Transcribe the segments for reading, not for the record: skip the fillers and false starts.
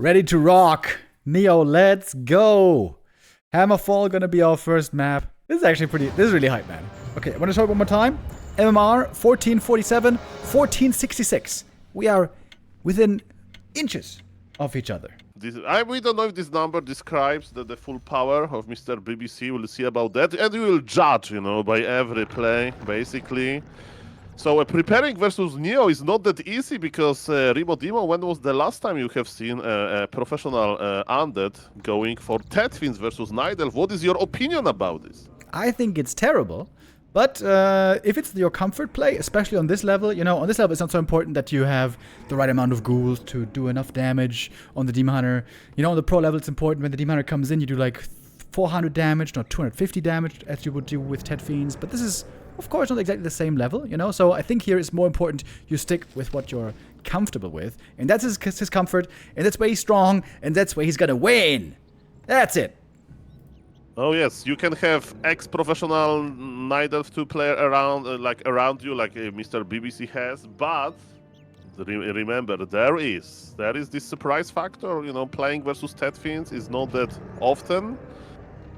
Ready to rock. Neo, let's go. Hammerfall gonna be our first map. This is actually this is really hype, man. Okay, I want to show it one more time. MMR 1447, 1466. We are within inches of each other. We don't know if this number describes the full power of Mr. BBC. We'll see about that. And we will judge, by every play, basically. So preparing versus Neo is not that easy because Rimo Dimo, when was the last time you have seen a professional undead going for Tetfins versus Night Elf? What is your opinion about this? I think it's terrible. But if it's your comfort play, especially on this level, on this level it's not so important that you have the right amount of ghouls to do enough damage on the Demon Hunter. On the pro level it's important when the Demon Hunter comes in, you do like 400 damage, not 250 damage as you would do with Tet Fiends. But this is, of course, not exactly the same level, So I think here it's more important you stick with what you're comfortable with. And that's his comfort, and that's where he's strong, and that's where he's gonna win. That's it. Oh yes, you can have ex-professional Night Elf 2 player around you, like Mr. BBC has, but remember there is this surprise factor. Playing versus Tet Fiends is not that often,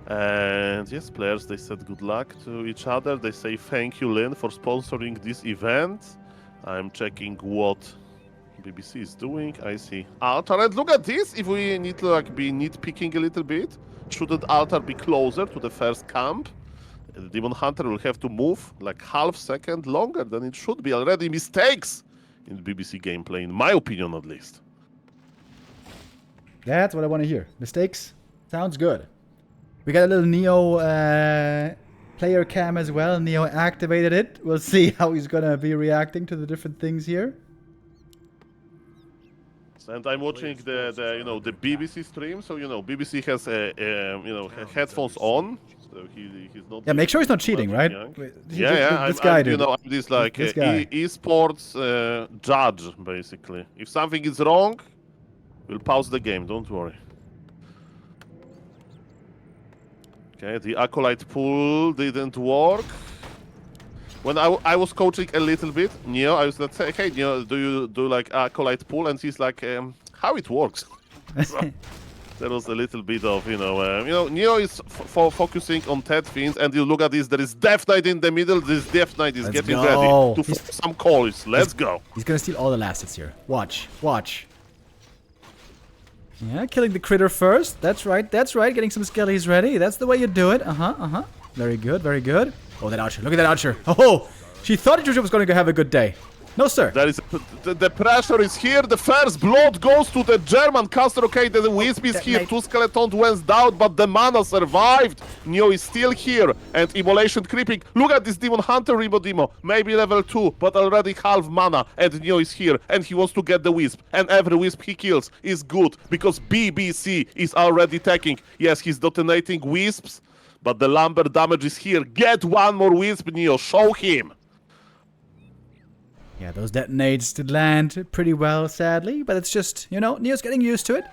and yes, players they said good luck to each other. They say thank you, Lynn, for sponsoring this event. I'm checking what BBC is doing. I see altar, and look at this. If we need to be nitpicking a little bit. Shouldn't altar be closer to the first camp? The Demon Hunter will have to move like half second longer than it should be. Already mistakes in the BBC gameplay, in my opinion at least. That's what I want to hear. Mistakes? Sounds good. We got a little Neo player cam as well. Neo activated it. We'll see how he's going to be reacting to the different things here. And I'm watching the BBC stream, so BBC has headphones on, so he's not. Yeah, make sure he's not cheating, right? This guy, I'm this esports judge basically. If something is wrong, we'll pause the game. Don't worry. Okay, the acolyte pool didn't work. When I was coaching a little bit, Neo, I was like, hey, Neo, do you do like acolyte pool? And he's like, how it works? So, there was a little bit of, Neo is focusing on Tet Fiends, and you look at this, there is Death Knight in the middle. This Death Knight is getting ready to some calls. Let's go. He's gonna steal all the last hits here. Watch. Yeah, killing the critter first. That's right. Getting some skellies ready. That's the way you do it. Very good. Oh, that archer. Look at that archer. Oh, she thought Juju was going to have a good day. No, sir. The pressure is here. The first blood goes to the German caster. Okay, the Wisp is here. 2 skeletons went down, but the mana survived. Neo is still here. And immolation creeping. Look at this Demon Hunter Rimo Dimo. Maybe level 2, but already half mana. And Neo is here. And he wants to get the Wisp. And every Wisp he kills is good. Because BBC is already attacking. Yes, he's detonating Wisps. But the lumber damage is here. Get one more Wisp, Neo. Show him. Yeah, those detonates did land pretty well, sadly. But it's just, Neo's getting used to it.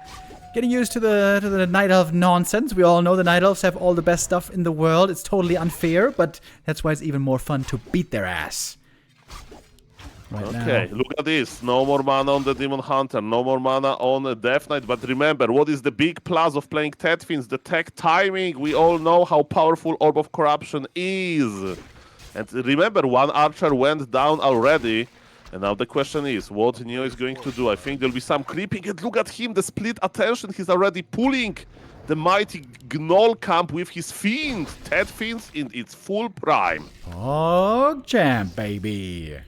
Getting used to the Night Elf nonsense. We all know the Night Elves have all the best stuff in the world. It's totally unfair, but that's why it's even more fun to beat their ass. Okay, look at this. No more mana on the Demon Hunter. No more mana on the Death Knight. But remember, what is the big plus of playing Tet Fiends? The tech timing. We all know how powerful Orb of Corruption is. And remember, one archer went down already. And now the question is, what Neo is going to do? I think there'll be some creeping. And look at him, the split attention. He's already pulling the mighty Gnoll camp with his Fiend. Tet Fiends in its full prime. Oh, champ, baby.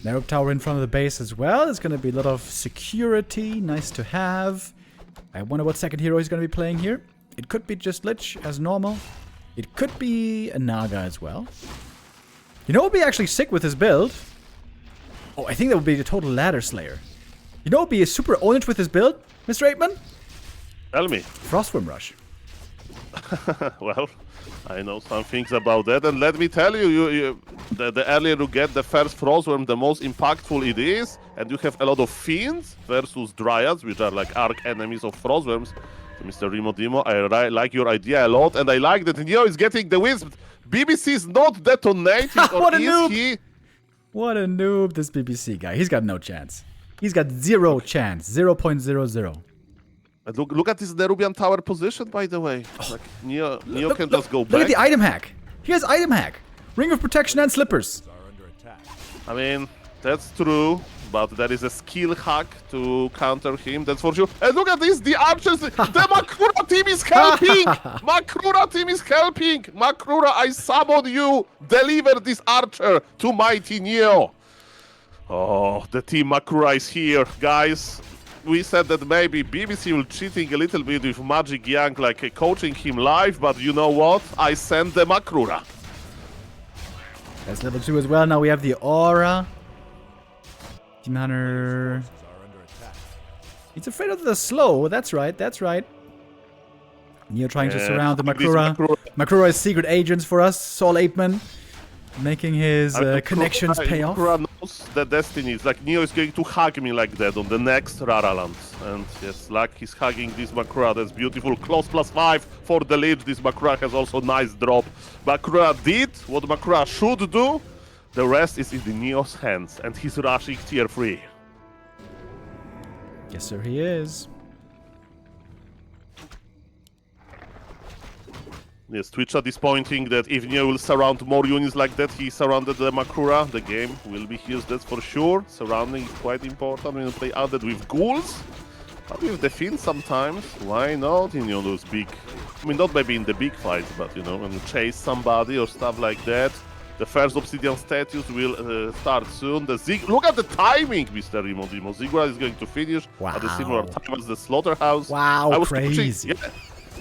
Narrow tower in front of the base as well. There's going to be a lot of security. Nice to have. I wonder what second hero he's going to be playing here. It could be just Lich as normal. It could be a Naga as well. What would be actually sick with his build? Oh, I think that would be the total Ladder Slayer. What would be a super ownage with his build, Mr. Aitman? Tell me. Frostworm Rush. Well, I know some things about that, and let me tell you, the earlier you get the first Frostworm, the most impactful it is, and you have a lot of Fiends versus Dryads, which are like arch enemies of Frostworms. So Mr. Rimo Dimo, I like your idea a lot, and I like that Neo is getting the Wisp. BBC is not detonating, or is he? What a noob, this BBC guy. He's got no chance. He's got zero chance. 0.00. And look at this Nerubian tower position, by the way. Like, Neo can just go Look back. at the item hack. Here's item hack. Ring of protection and slippers. I mean, that's true, but there is a skill hack to counter him, that's for sure. And look at this, the archers, the Makrura team is helping! Makrura team is helping! Makrura, I summon you! Deliver this archer to mighty Neo! Oh, the team Makrura is here, guys. We said that maybe BBC will cheating a little bit with Magic Young, like coaching him live, but you know what? I sent the Makrura. That's level 2 as well. Now we have the aura. Demon Hunter. He's afraid of the slow. That's right. That's right. Neo trying to surround the Makrura. Makrura is secret agents for us. Saul Apeman. Making his connections pay off. Makrura knows the destinies. Like, Neo is going to hug me like that on the next Raraland. And yes, like he's hugging this Makrura. That's beautiful. Close +5 for the lead. This Makrura has also nice drop. Makrura did what Makrura should do. The rest is in the Neo's hands. And he's rushing tier 3. Yes, sir, he is. Yes, Twitch chat is pointing that if Neo will surround more units like that, he surrounded the Makrura, the game will be his, that's for sure. Surrounding is quite important when you play added with ghouls. But with the Fiend sometimes, why not in, you know, those big... I mean, not maybe in the big fights, but, you know, when you chase somebody or stuff like that. The first Obsidian status will start soon. Look at the timing, Mr. Dimo. Ziggurat is going to finish at a similar time as the Slaughterhouse. Wow, crazy.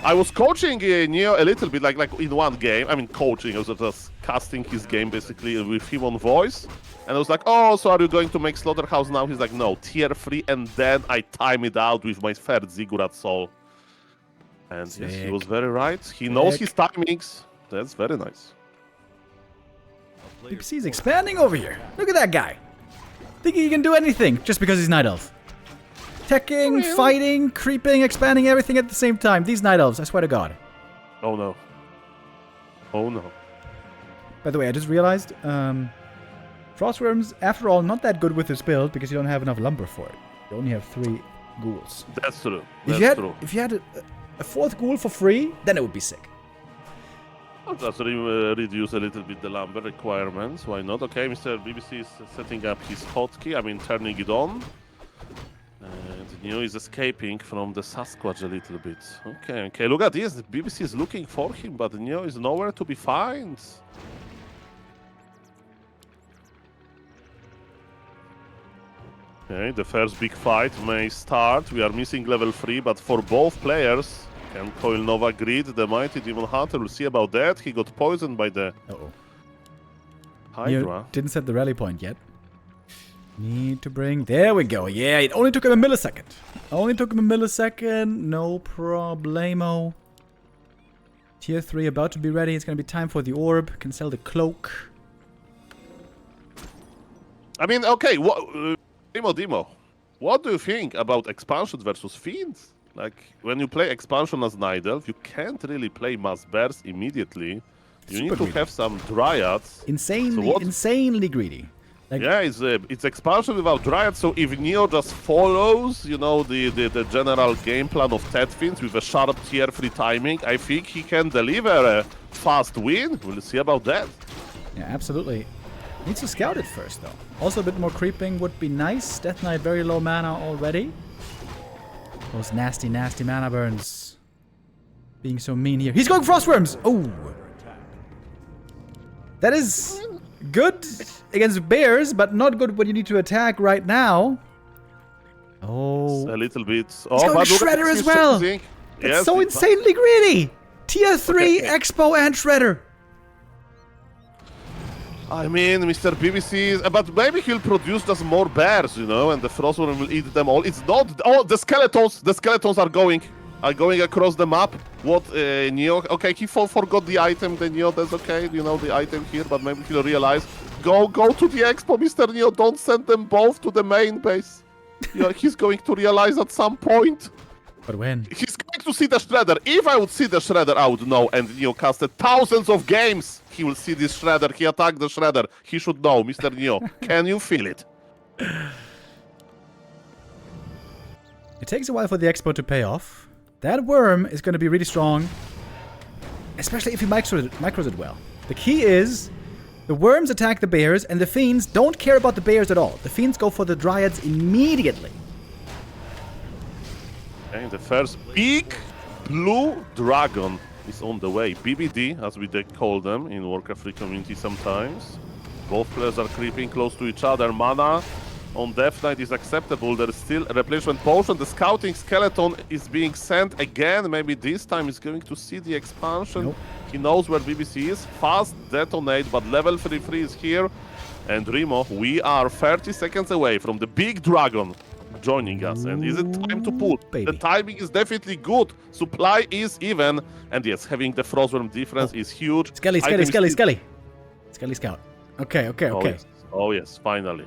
I was coaching Neo a little bit, like in one game. I mean, coaching. I was just casting his game basically with him on voice. And I was like, oh, so are you going to make Slaughterhouse now? He's like, no, tier 3. And then I time it out with my third Ziggurat Soul. And yes, he was very right. He knows his timings. That's very nice. BBC is expanding over here. Look at that guy. Thinking he can do anything just because he's Night Elf. Teching, fighting, creeping, expanding everything at the same time. These Night Elves, I swear to God. Oh no. Oh no. By the way, I just realized, Frostworm's, after all, not that good with this build because you don't have enough lumber for it. You only have 3 ghouls. That's true. If you had a 4th ghoul for free, then it would be sick. I'll just reduce a little bit the lumber requirements. Why not? Okay, Mr. BBC is setting up his hotkey. I mean, turning it on. And Neo is escaping from the Sasquatch a little bit. Okay, look at this. The BBC is looking for him, but Neo is nowhere to be found. Okay, the first big fight may start. We are missing level 3, but for both players, can Coil Nova greet the mighty Demon Hunter? We'll see about that. He got poisoned by the Hydra. Neo didn't set the rally point yet. Need to bring... There we go. Yeah, it only took him a millisecond. No problemo. Tier 3 about to be ready. It's going to be time for the orb. Can sell the cloak. I mean, okay. Dimo. What do you think about expansion versus Fiends? Like, when you play expansion as Night Elf, you can't really play Mass Bears immediately. You need to have some Dryads. Insanely greedy. Like, yeah, it's expansion without Dryads, so if Neo just follows, you know, the general game plan of Ted Fiends with a sharp tier 3 timing, I think he can deliver a fast win. We'll see about that. Yeah, absolutely. Needs to scout it first, though. Also, a bit more creeping would be nice. Death Knight, very low mana already. Those nasty, nasty mana burns. Being so mean here. He's going Frostworms! Oh! That is good against bears, but not good when you need to attack right now. Oh. It's a little bit. He's going Shredder as well! That's so insanely greedy! Tier 3 Expo and Shredder! I mean, Mr. BBC, but maybe he'll produce just more bears, you know, and the Frostworm will eat them all. It's not... Oh, the skeletons are going across the map. What, Neo... Okay, he forgot the item, then Neo, that's okay, you know, the item here, but maybe he'll realize. Go to the Expo, Mr. Neo, don't send them both to the main base. You know, he's going to realize at some point. But when? He's going to see the Shredder. If I would see the Shredder, I would know, and Neo casted thousands of games. He will see this Shredder, he attacked the Shredder. He should know, Mr. Neo. Can you feel it? It takes a while for the expo to pay off. That worm is going to be really strong, especially if you micros it well. The key is the worms attack the bears, and the fiends don't care about the bears at all. The fiends go for the dryads immediately. And the first big blue dragon is on the way. BBD, as we call them in Warcraft 3 community sometimes. Both players are creeping close to each other. Mana on Death Knight is acceptable. There is still a replenishment potion. The scouting skeleton is being sent again. Maybe this time he's going to see the expansion. Nope. He knows where BBC is. Fast detonate, but level 33 is here. And Remo, we are 30 seconds away from the big dragon joining us. And is it time to pull? Baby. The timing is definitely good. Supply is even. And yes, having the Frostworm difference is huge. Skelly scout. Okay. Oh yes, finally.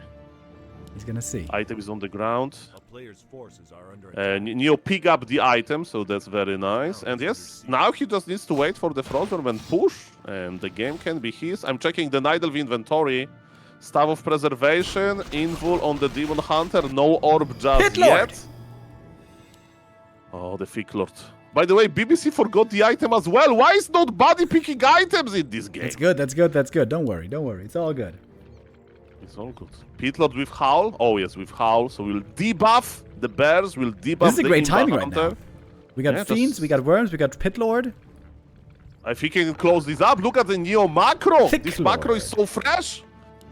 He's gonna see. Item is on the ground. A player's forces are under Neo pick up the item, so that's very nice. And yes, now he just needs to wait for the Frostworm and push, and the game can be his. I'm checking the Nidelve inventory. Staff of Preservation, Invul on the Demon Hunter, no orb just yet. Oh, the Thick Lord. By the way, BBC forgot the item as well. Why is not body picking items in this game? That's good. Don't worry. It's all good. It's all good. Pit Lord with Howl. Oh yes, with Howl. So we'll debuff the bears. We'll debuff the This is a great timing right Hunter. now. We got fiends, we got worms, we got Pit Lord. I think he can close this up. Look at the Neo macro. Thick This Lord. macro is so fresh.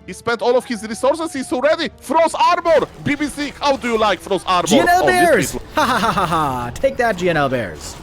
He spent all of his resources. He's already Frost Armor. BBC, how do you like Frost Armor? GNL Oh, Bears! this Ha! Take that, GNL Bears.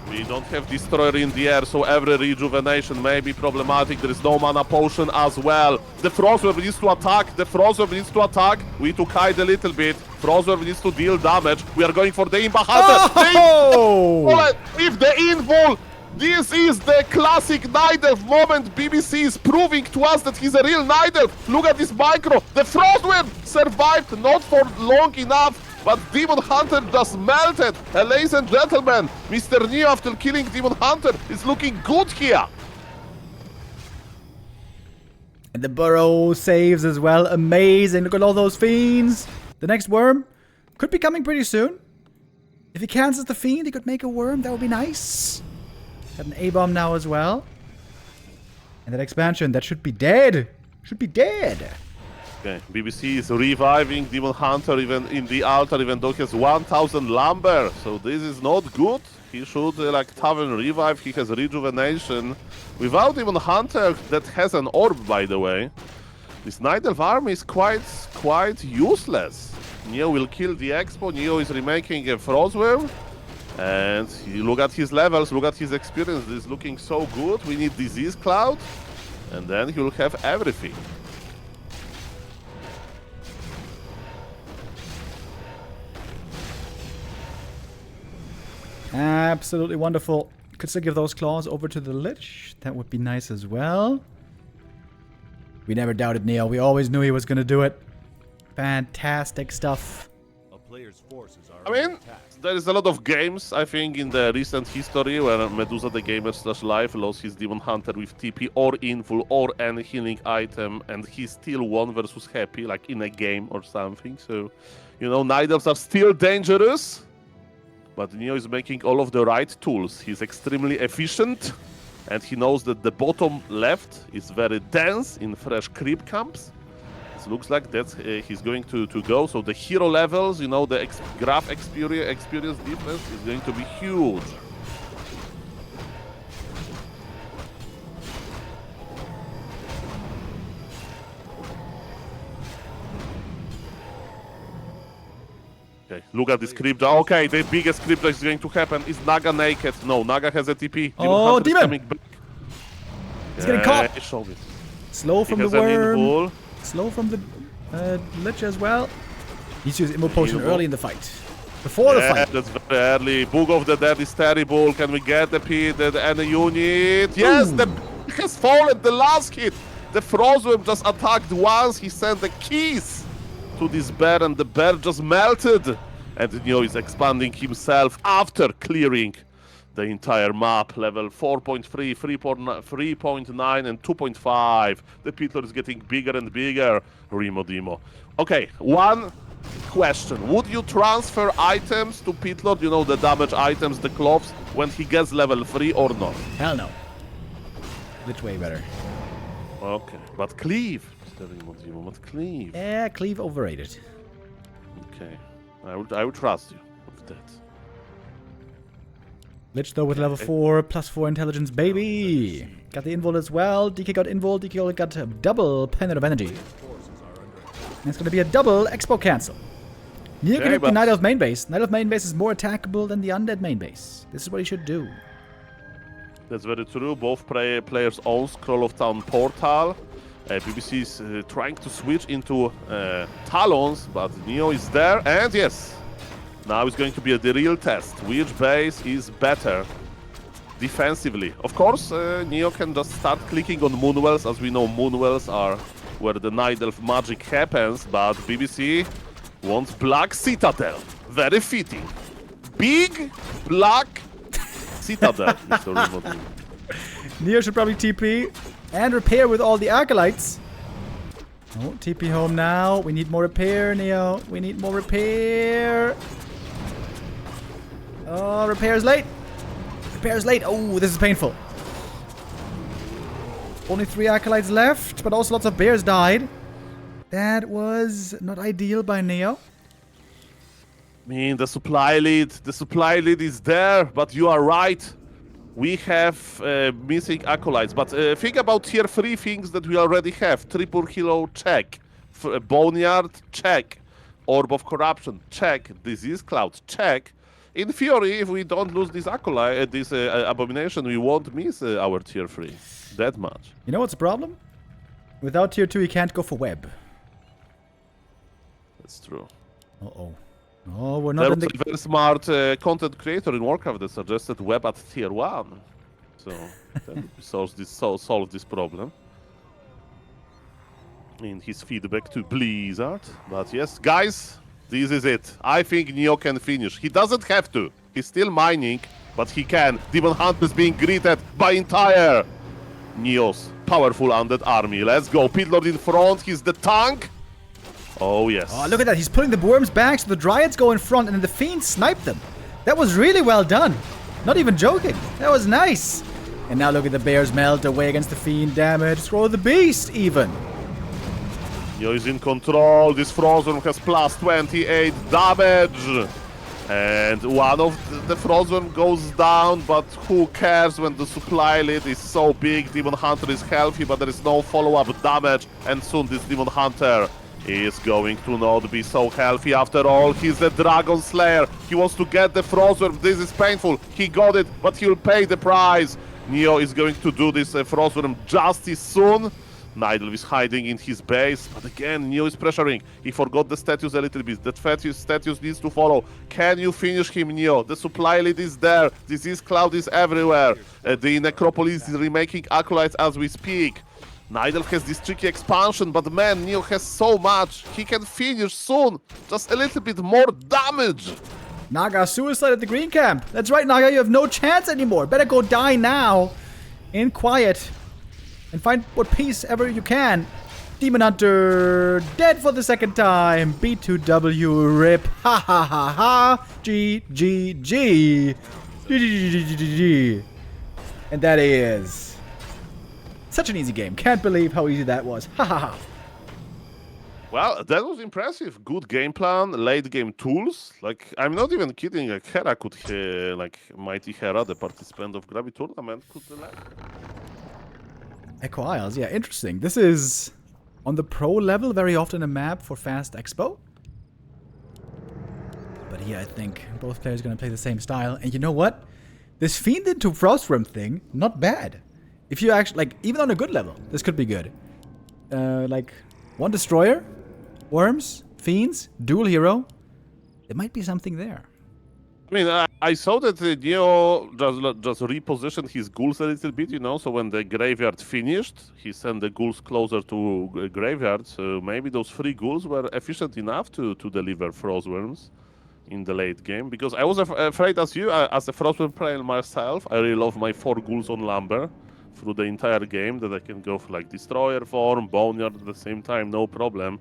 We don't have Destroyer in the air, so every rejuvenation may be problematic. There is no mana potion as well. The Frostworm needs to attack. We need to hide a little bit. Frostworm needs to deal damage. We are going for the Imba Hunter. Oh! With the invul. This is the classic Nidelve moment. BBC is proving to us that he's a real Nidelve. Look at this micro. The Frostworm survived, not for long enough. But Demon Hunter just melted. Ladies and gentlemen, Mr. Neo, after killing Demon Hunter, is looking good here. And the burrow saves as well. Amazing. Look at all those fiends. The next worm could be coming pretty soon. If he cancels the fiend, he could make a worm. That would be nice. Got an A-bomb now as well. And that expansion, that should be dead. Okay, BBC is reviving Demon Hunter even in the altar, even though he has 1000 lumber. So this is not good. He should like Tavern revive. He has rejuvenation. Without Demon Hunter that has an orb, by the way, this Nidelve army is quite useless. Neo will kill the Expo. Neo is remaking a Frostworm. And look at his levels, look at his experience. This is looking so good. We need Disease Cloud. And then he will have everything. Absolutely wonderful. Could still give those claws over to the Lich. That would be nice as well. We never doubted Neo. We always knew he was going to do it. Fantastic stuff. a player's forces are I mean, under attack. there is a lot of games, I think, in the recent history where Medusa the Gamer /Life lost his Demon Hunter with TP or Inful or any healing item, and he still won versus Happy, like in a game or something. So, you know, Nidelves are still dangerous, but Neo is making all of the right tools. He's extremely efficient, and he knows that the bottom left is very dense in fresh creep camps. It looks like that's he's going to go. So the hero levels, you know, the graph experience difference is going to be huge. Okay, look at this creep. Okay, the biggest creep that is going to happen is Naga naked. No, Naga has a TP. Oh, Demon! Coming back. He's getting caught. Show me. Slow He from the has an worm. invul. Slow from the Lich as well. He's using Immo Potion Invul. early in the fight. Before the fight. That's very early. Book of the Dead is terrible. Can we get the pit and the unit? Yes, Ooh. the has fallen. The last hit. The Frostworm just attacked once. He sent the keys to this bear, and the bear just melted. And Neo is expanding himself after clearing the entire map. Level 4.3, 3.9, and 2.5. The pit lord is getting bigger and bigger. Remo Demo. Okay, one question. Would you transfer items to Pitlord, you know, the damage items, the cloths, when he gets level 3 or not? Hell no. Which way better? Okay, but Cleave. But Cleave. Yeah, Cleave overrated. Okay, I would trust you with that. Lich though with level 4, +4 intelligence, baby! Got the invul as well. DK got invul, DK got a double pendant of energy. And it's gonna be a double expo cancel. Neo can hit the Night Elf main base. Night Elf main base is more attackable than the Undead main base. This is what he should do. That's very true. Both players own Scroll of Town Portal. BBC is trying to switch into Talons, but Neo is there, and yes, now it's going to be the real test. Which base is better defensively? Of course, Neo can just start clicking on Moonwells, as we know Moonwells are where the Night Elf magic happens, but BBC wants Black Citadel. Very fitting. Big Black Citadel, Mr. Remote. Neo should probably TP and repair with all the acolytes. Oh, TP home now. We need more repair, Neo. We need more repair. Oh, repair's late. Repair's late. Oh, this is painful. Only 3 acolytes left, but also lots of bears died. That was not ideal by Neo. I mean, the supply lead is there, but you are right. We have missing acolytes, but think about tier 3 things that we already have. Triple Hero, check. Boneyard, check. Orb of Corruption, check. Disease Cloud, check. In theory, if we don't lose this acolyte, this abomination, we won't miss our tier 3 that much. You know what's the problem? Without tier 2, he can't go for web. That's true. Uh-oh. Oh, we're not There in was the... a very smart content creator in Warcraft that suggested web at tier 1. So that solves this problem. In his feedback to Blizzard. But yes, guys, this is it. I think Neo can finish. He doesn't have to. He's still mining, but he can. Demon Hunter is being greeted by entire Neo's powerful undead army. Let's go. Pitlord in front. He's the tank. Oh, yes. Oh, look at that. He's pulling the worms back so the Dryads go in front and then the Fiends snipe them. That was really well done. Not even joking. That was nice. And now look at the bears melt away against the Fiend damage. Throw the Beast even. Neo is in control. This Frostworm has plus 28 damage. And one of the Frostworm goes down, but who cares when the supply lead is so big? Demon Hunter is healthy, but there is no follow-up damage. And soon this Demon Hunter is going to not be so healthy after all. He's the Dragon Slayer. He wants to get the Frostworm. This is painful. He got it, but he'll pay the price. Neo is going to do this Frostworm justice soon. Night Elf is hiding in his base, but again, Neo is pressuring. He forgot the status a little bit. That status needs to follow. Can you finish him, Neo? The supply lead is there. Disease Cloud is everywhere. The Necropolis is remaking acolytes as we speak. Night Elf has this tricky expansion, but man, Neo has so much. He can finish soon. Just a little bit more damage. Naga suicide at the green camp. That's right, Naga. You have no chance anymore. Better go die now. In quiet. And find what peace ever you can. Demon Hunter dead for the second time. B2W rip. Ha ha ha ha. G G G. G G G G G. And that is such an easy game. Can't believe how easy that was. Ha ha ha. Well, that was impressive. Good game plan, late game tools. Like, I'm not even kidding. Like, Hera could, like, Mighty Hera, the participant of Gravity Tournament, could like. Echo Isles, yeah, interesting. This is, on the pro level, very often a map for fast expo. But here, I think both players are going to play the same style. And you know what? This Fiend into Frostworm thing, not bad. If you actually, like, even on a good level, this could be good. Like, one Destroyer, Worms, Fiends, dual hero. There might be something there. I mean, I saw that Neo just repositioned his ghouls a little bit, you know, so when the graveyard finished, he sent the ghouls closer to graveyard, so maybe those 3 ghouls were efficient enough to deliver Frostworms in the late game, because I was afraid as you, as a Frostworm player myself, I really love my 4 ghouls on Lumber through the entire game, that I can go for like Destroyer form, Boneyard at the same time, no problem.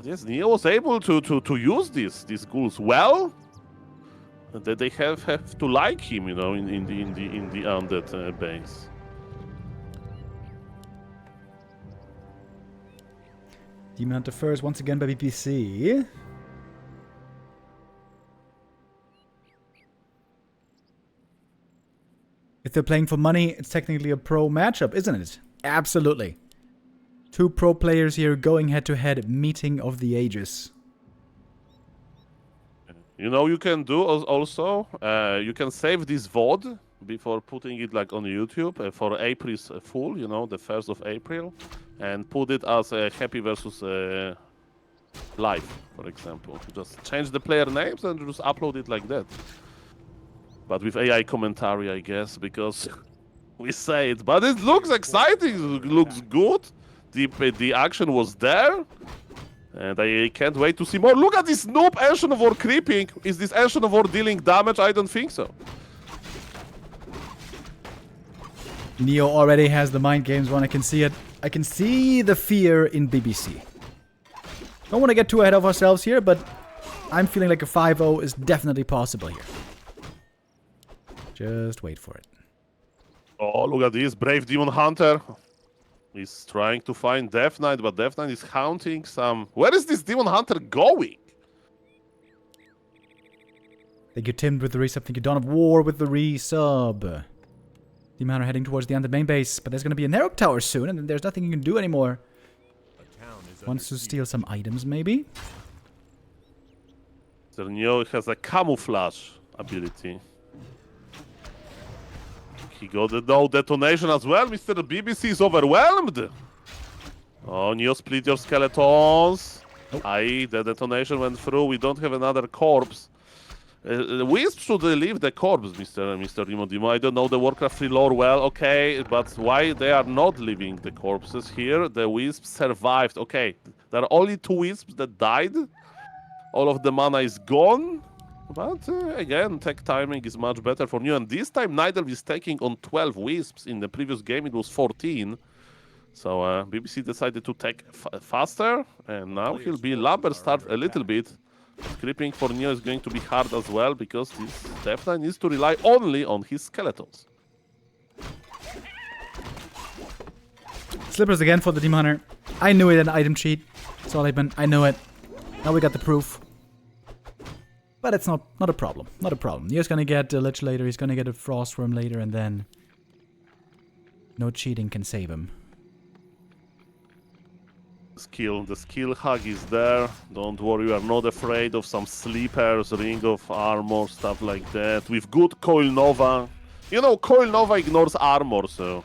But yes, Neo was able to use these ghouls well. That they have to like him, you know, in the undead base. Demon Hunter first once again by BBC. If they're playing for money, it's technically a pro matchup, isn't it? Absolutely. Two pro players here going head-to-head, meeting of the ages. You know, you can do also, you can save this VOD before putting it like on YouTube for April's Fool, you know, the 1st of April, and put it as a Happy versus Live, for example. Just change the player names and just upload it like that. But with AI commentary, I guess, because we say it. But it looks exciting, it looks good. The action was there. And I can't wait to see more. Look at this noob Ancient of War creeping. Is this Ancient of War dealing damage? I don't think so. Neo already has the mind games one. I can see it. I can see the fear in BBC. Don't want to get too ahead of ourselves here, but I'm feeling like a 5-0 is definitely possible here. Just wait for it. Oh, look at this. Brave Demon Hunter. He's trying to find Death Knight, but Death Knight is counting some... Where is this Demon Hunter going? Thank you, Tim, with the resub. Thank you, Dawn of War, with the resub. Demon Hunter heading towards the end of the main base, but there's going to be a narrow tower soon, and then there's nothing you can do anymore. Wants to steal some items, maybe? Neo has a camouflage ability. He got a no detonation as well. Mr. BBC is overwhelmed. Oh, Neo, split your skeletons. Nope. Aye, the detonation went through. We don't have another corpse. Wisp should leave the corpse, Mr. Dimo. I don't know the Warcraft 3 lore well, okay, but why they are not leaving the corpses here? The Wisps survived. Okay, there are only 2 Wisps that died. All of the mana is gone. But again, tech timing is much better for Neo. And this time, Nidelv is taking on 12 Wisps. In the previous game, it was 14. So BBC decided to take faster. And now he'll be Lambert start a little bit. Creeping for Neo is going to be hard as well, because this Death Knight needs to rely only on his skeletons. Slippers again for the Demon Hunter. I knew it, an item cheat. Sorry, I knew it. Now we got the proof. But it's not a problem. Not a problem. Neo's gonna get a Lich later, he's gonna get a Frostworm later, and then no cheating can save him. The skill hug is there. Don't worry, you are not afraid of some sleepers, ring of armor, stuff like that. With good Coil Nova. You know, Coil Nova ignores armor, so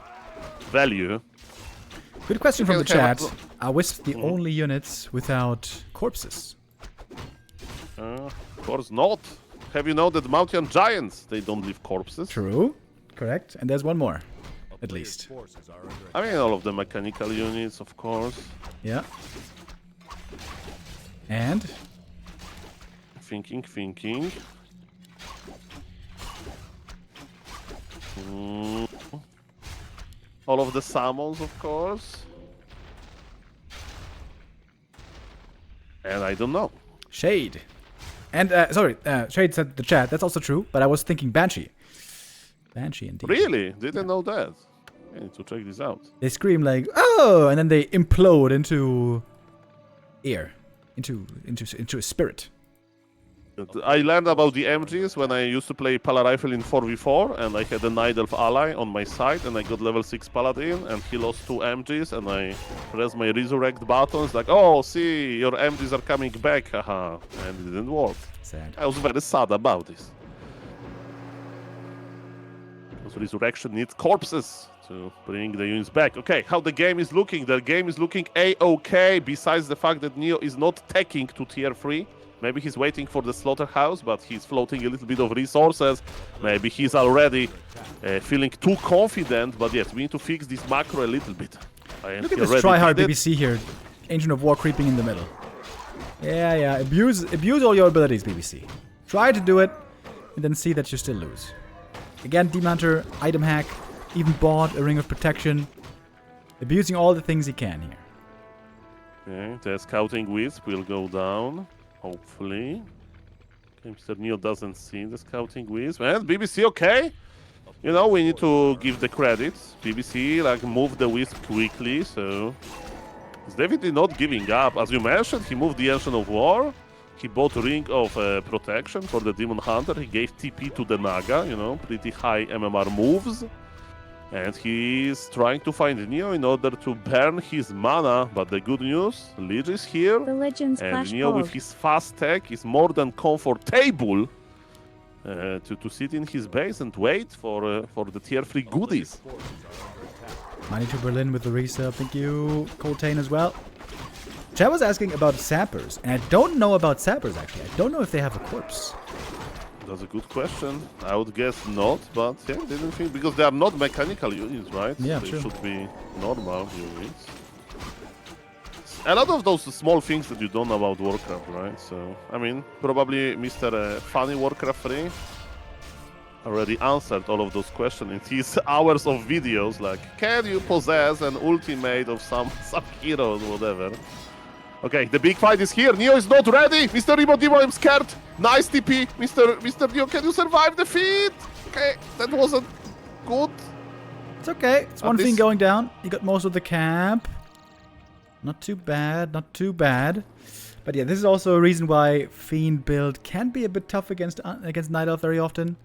value. Good question from the chat. Are Wisps the only units without corpses? Of course not. Have you known that Mountain Giants, they don't leave corpses? True. Correct. And there's one more. At least. I mean, all of the mechanical units, of course. Yeah. And? Thinking. All of the summons, of course. And I don't know. Shade. And, sorry, Shade said the chat. That's also true, but I was thinking Banshee. Banshee, indeed. Really? Didn't know that. I need to check this out. They scream like, oh! And then they implode into air. Into a spirit. I learned about the MGs when I used to play Pala Rifle in 4v4, and I had a Nidelf ally on my side, and I got level 6 Paladin, and he lost 2 MGs, and I pressed my resurrect buttons, like, oh, see, your MGs are coming back, haha, and it didn't work. Sad. I was very sad about this. Because resurrection needs corpses to bring the units back. Okay, how the game is looking? The game is looking A-OK, besides the fact that Neo is not teching to tier 3. Maybe he's waiting for the slaughterhouse, but he's floating a little bit of resources. Maybe he's already feeling too confident, but yes, we need to fix this macro a little bit. Look at this try-hard BBC here. Ancient of War creeping in the middle. Yeah. Abuse all your abilities, BBC. Try to do it, and then see that you still lose. Again, Demon Hunter, item hack, even bought a Ring of Protection. Abusing all the things he can here. Okay, the scouting wisp will go down, hopefully. Okay, Mr. Neo doesn't see the scouting wisp. And BBC, okay. You know, we need to give the credits. BBC, like, moved the wisp quickly, so... He's definitely not giving up. As you mentioned, he moved the Ancient of War. He bought Ring of Protection for the Demon Hunter. He gave TP to the Naga, you know, pretty high MMR moves. And he's trying to find Neo in order to burn his mana. But the good news, Lich is here. The Legends And Clash Neo, with Gold. his fast tech, is more than comfortable to sit in his base and wait for the tier 3 goodies. Forces are under attack. Money to Berlin with the resub. Thank you. Coltane as well. Chad was asking about sappers, and I don't know about sappers actually. I don't know if they have a corpse. That's a good question. I would guess not, but yeah, didn't think because they are not mechanical units, right? Yeah, they true. should be normal units. A lot of those small things that you don't know about Warcraft, right? So, I mean, probably Mr. Funny Warcraft 3 already answered all of those questions in his hours of videos, like, can you possess an ultimate of some hero or whatever? Okay, the big fight is here. Neo is not ready. Mr. Demo, I'm scared. Nice TP. Mr. Neo, can you survive the feat? Okay, that wasn't good. It's okay. It's At one thing least- going down. You got most of the camp. Not too bad. Not too bad. But yeah, this is also a reason why Fiend build can be a bit tough against Night Elf very often.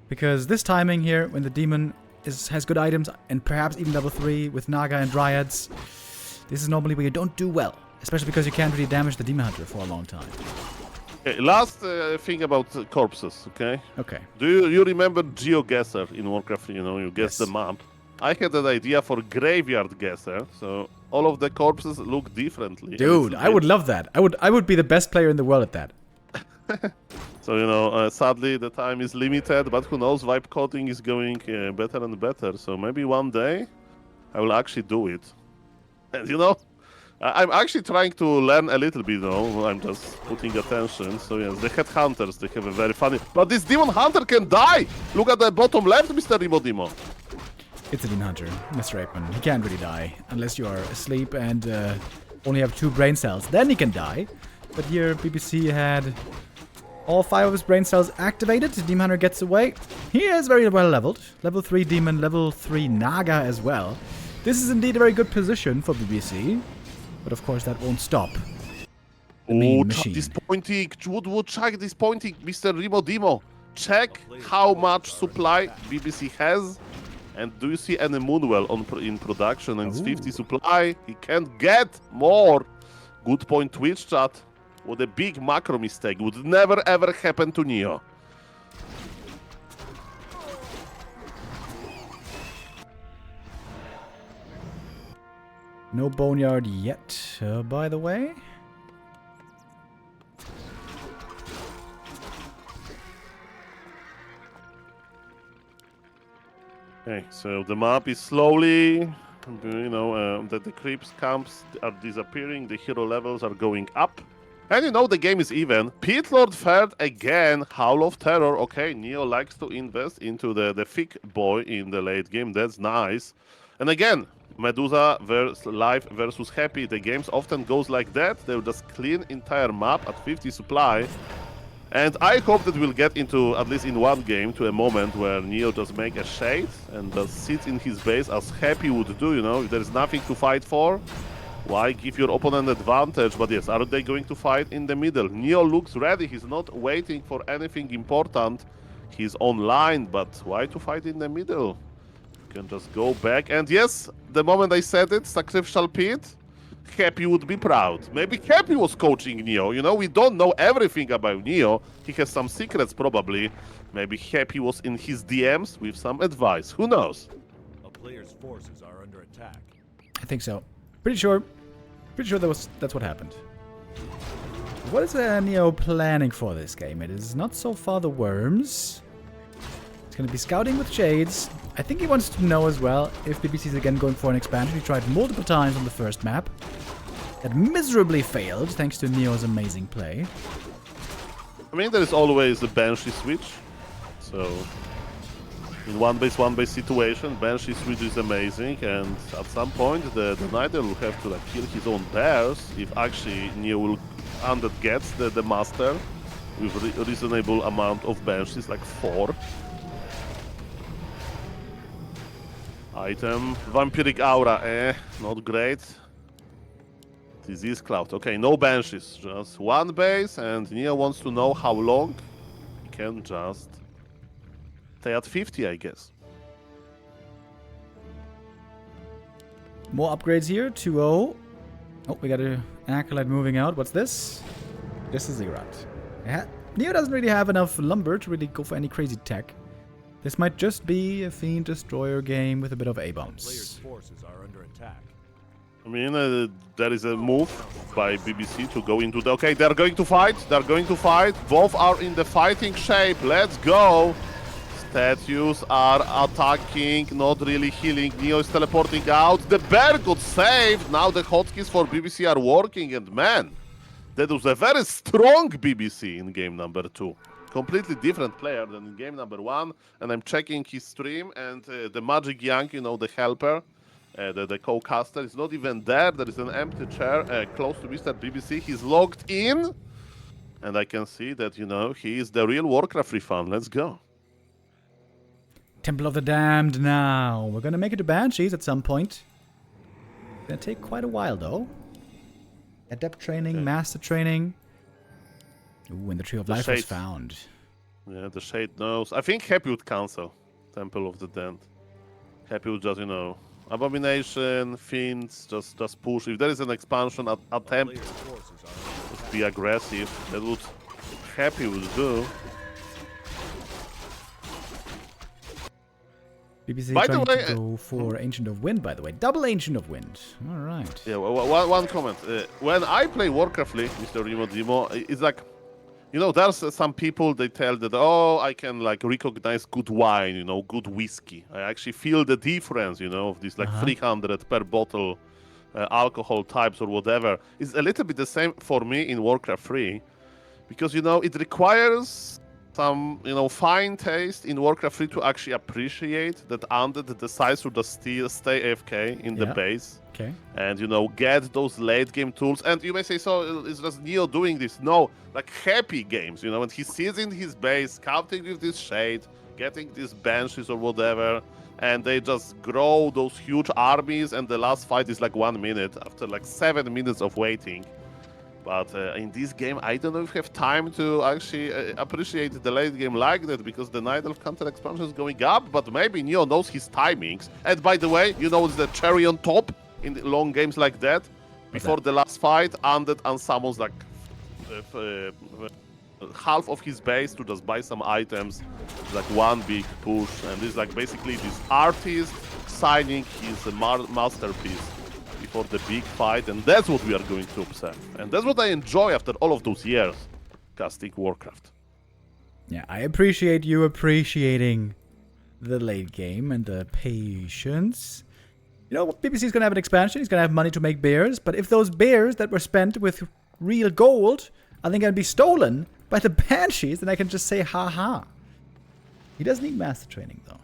Because this timing here, when the demon has good items, and perhaps even level 3 with Naga and Dryads, this is normally where you don't do well. Especially because you can't really damage the Demon Hunter for a long time. Okay, last thing about corpses, okay? Okay. Do you remember GeoGuessr in Warcraft? You know, you guess Yes. the map. I had an idea for Graveyard Guesser, so all of the corpses look differently. Dude, I would love that. I would be the best player in the world at that. So, you know, sadly the time is limited, but who knows, vibe coding is going better and better. So maybe one day I will actually do it. And you know, I'm actually trying to learn a little bit, though. I'm just putting attention. So yes, the headhunters, they have a very funny... But this demon hunter can die! Look at the bottom left, Mr. Demo. It's a Demon Hunter, Mr. Aikman. He can't really die unless you are asleep and only have 2 brain cells. Then he can die. But here, BBC had all 5 of his brain cells activated. The Demon Hunter gets away. He is very well leveled. Level 3 Demon, level 3 Naga as well. This is indeed a very good position for BBC. But of course, that won't stop. The Oh, main check machine. this pointing. Would check this pointing, Mr. Demo. Check how much supply BBC has. And do you see any Moonwell in production? And it's Ooh. 50 supply. He can't get more. Good point, Twitch chat. What a big macro mistake. Would never ever happen to Neo. No Boneyard yet, by the way. Okay, so the map is slowly, you know, the creeps camps are disappearing, the hero levels are going up. And you know, the game is even. Pit Lord third again, Howl of Terror. Okay, Neo likes to invest into the thick boy in the late game, that's nice. And again, Medusa live versus Happy, the games often goes like that. They'll just clean entire map at 50 supply. And I hope that we'll get into, at least in one game, to a moment where Neo just make a shade and just sits in his base as Happy would do, you know. If there is nothing to fight for, why give your opponent advantage? But yes, are they going to fight in the middle? Neo looks ready, he's not waiting for anything important. He's online, but why to fight in the middle? You can just go back. And yes, the moment I said it, Sacrificial Pit, Happy would be proud. Maybe Happy was coaching Neo. You know, we don't know everything about Neo. He has some secrets probably. Maybe Happy was in his DMs with some advice. Who knows? A player's forces are under attack. I think so. Pretty sure that's what happened. What is Neo planning for this game? It is not so far the worms. It's going to be scouting with Shades. I think he wants to know as well if BBC is again going for an expansion. He tried multiple times on the first map. That miserably failed thanks to Neo's amazing play. I mean, there is always a Banshee switch. So, In one base situation, Banshee Switch is amazing, and at some point the Nidal will have to like kill his own bears if actually Neo will undead gets the master with reasonable amount of Banshees, like 4. Item, Vampiric Aura, not great. Disease Cloud, okay, no Banshees, just 1 base, and Neo wants to know how long he can just stay at 50, I guess. More upgrades here, 2-0. Oh, we got an Acolyte moving out. What's this? This is Ziggurat. Neo doesn't really have enough lumber to really go for any crazy tech. This might just be a Fiend Destroyer game with a bit of Player's A-bombs. forces are under attack. I mean, there is a move by BBC to go into the... Okay, they're going to fight. They're going to fight. Both are in the fighting shape. Let's go. Statues are attacking, not really healing. Neo is teleporting out. The bear got saved. Now the hotkeys for BBC are working. And man, that was a very strong BBC in game number 2. Completely different player than in game number 1. And I'm checking his stream. And the Magic Young, you know, the helper, the co-caster is not even there. There is an empty chair close to Mr. BBC. He's logged in. And I can see that, you know, he is the real Warcraft free fan. Let's go. Temple of the Damned now. We're gonna make it to Banshees at some point. Gonna take quite a while though. Adept training, Okay. master training. Ooh, and the Tree of Life was Shade. found. Yeah, the Shade knows. I think Happy would cancel Temple of the Damned. Happy would just, you know, Abomination, Fiends, just push. If there is an expansion attempt, Player's forces are under just attack. be aggressive. That would Happy would do. BBC By the trying way, to go for Ancient of Wind, by the way. Double Ancient of Wind. Alright. Yeah, one comment. When I play Warcraft League, Mr. Remo Demo, it's like, you know, there's some people, they tell that, oh, I can like recognize good wine, you know, good whiskey. I actually feel the difference, you know, of these like 300 per bottle alcohol types or whatever. It's a little bit the same for me in Warcraft 3, because, you know, it requires some, you know, fine taste in Warcraft 3 to actually appreciate that undead decides to just still stay AFK in the Yeah. base. Okay. And, you know, get those late game tools. And you may say, so is just Neo doing this? No, like Happy games, you know, and he sits in his base, scouting with this Shade, getting these Banshees or whatever, and they just grow those huge armies, and the last fight is like 1 minute after like 7 minutes of waiting. But in this game, I don't know if we have time to actually appreciate the late game like that, because the Night Elf counter expansion is going up, but maybe Neo knows his timings. And by the way, you know, it's the cherry on top in the long games like that. Before the last fight, Undead unsummons like half of his base to just buy some items. Like one big push, and it's like basically this artist signing his masterpiece before the big fight, and that's what we are going to observe. And that's what I enjoy after all of those years casting Warcraft. Yeah, I appreciate you appreciating the late game and the patience. You know, BBC's gonna have an expansion, he's gonna have money to make bears, but if those bears that were spent with real gold are then gonna be stolen by the Banshees, then I can just say ha. He does need master training though.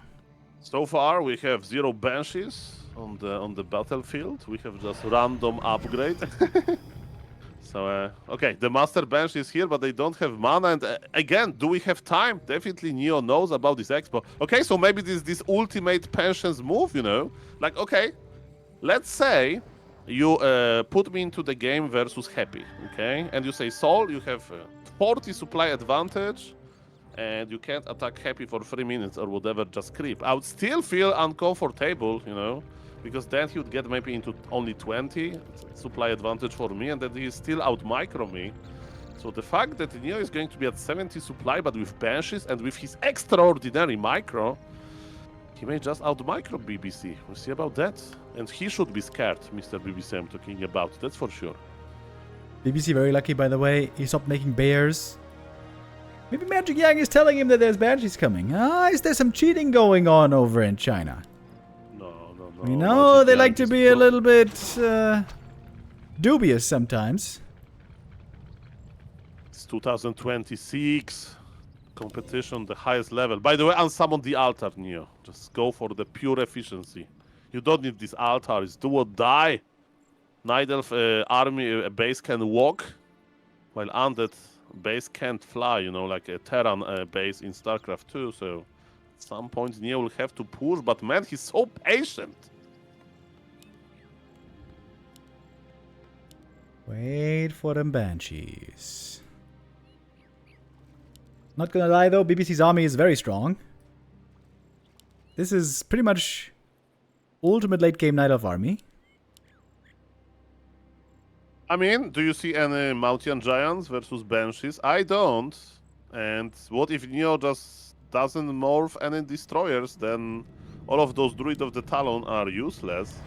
So far, we have 0 Banshees on the battlefield. We have just random upgrade. So, okay, the Master Bench is here, but they don't have mana. And again, do we have time? Definitely Neo knows about this expo. Okay, so maybe this ultimate pensions move, you know? Like, okay, let's say you put me into the game versus Happy, okay? And you say, Soul, you have 40 supply advantage, and you can't attack Happy for 3 minutes or whatever, just creep. I would still feel uncomfortable, you know? Because then he would get maybe into only 20 supply advantage for me, and then he still out-micro me. So the fact that Neo is going to be at 70 supply, but with Banshees and with his extraordinary micro, he may just out-micro BBC. We'll see about that. And he should be scared, Mr. BBC I'm talking about, that's for sure. BBC very lucky, by the way. He stopped making bears. Maybe Magic Yang is telling him that there's Banshees coming. Is there some cheating going on over in China? You know, they like to be a little bit dubious sometimes. It's 2026. competition, the highest level. By the way, unsummon the altar, Neo. Just go for the pure efficiency. You don't need this altar. It's do or die. Night Elf army base can walk, while undead base can't fly. You know, like a Terran base in StarCraft 2. So at some point, Neo will have to push. But man, he's so patient. Wait for them Banshees. Not gonna lie though, BBC's army is very strong. This is pretty much ultimate late game Night Elf army. I mean, do you see any Mountain Giants versus Banshees? I don't. And what if Neo just doesn't morph any destroyers? Then all of those Druid of the Talon are useless.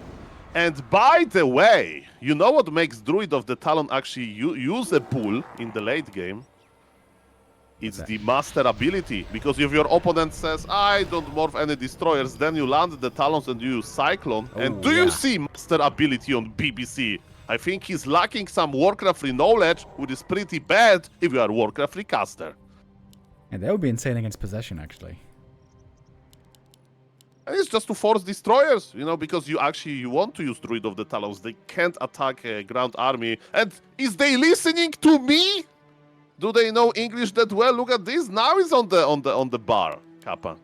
And by the way, you know what makes Druid of the Talon actually use a pull in the late game? It's the master ability. Because if your opponent says, I don't morph any destroyers, then you land the Talons and you use Cyclone. And do you see master ability on BBC? I think he's lacking some Warcraft free knowledge, which is pretty bad if you are a Warcraft free caster. And that would be insane against Possession, actually. And it's just to force destroyers, you know, because you want to use Druid of the Talons. They can't attack a ground army. And is they listening to me? Do they know English that well? Look at this. Now he's on the bar, Kappa.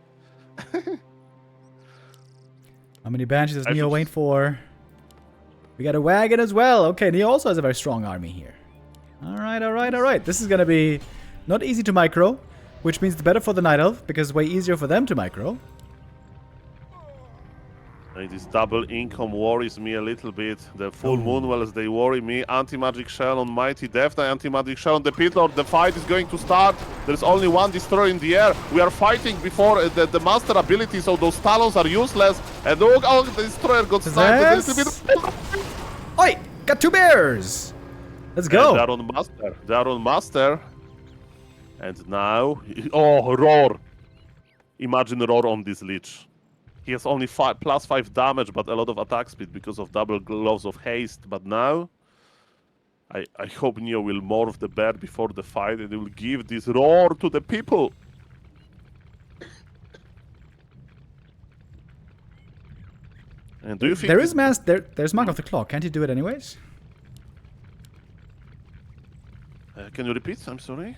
How many Banshees does Neo wait for? We got a wagon as well. Okay, Neo also has a very strong army here. Alright, alright, alright. This is gonna be not easy to micro, which means it's better for the Night Elf, because it's way easier for them to micro. This double income worries me a little bit. The full moon wells, they worry me. Anti-magic shell on Mighty Death Knight, anti-magic shell on the Pit Lord. The fight is going to start. There's only one destroyer in the air. We are fighting before the master ability, so those talons are useless. And oh, the destroyer got sniped a little bit. Oi! Got 2 bears! Let's go! They're on master. They're on master. And now, oh, roar! Imagine roar on this Lich. He has only +5 damage, but a lot of attack speed because of double gloves of haste. But now, I hope Neo will morph the bear before the fight, and he will give this roar to the people. And do you think there's Mark of the Claw? Can't he do it anyways? Can you repeat? I'm sorry.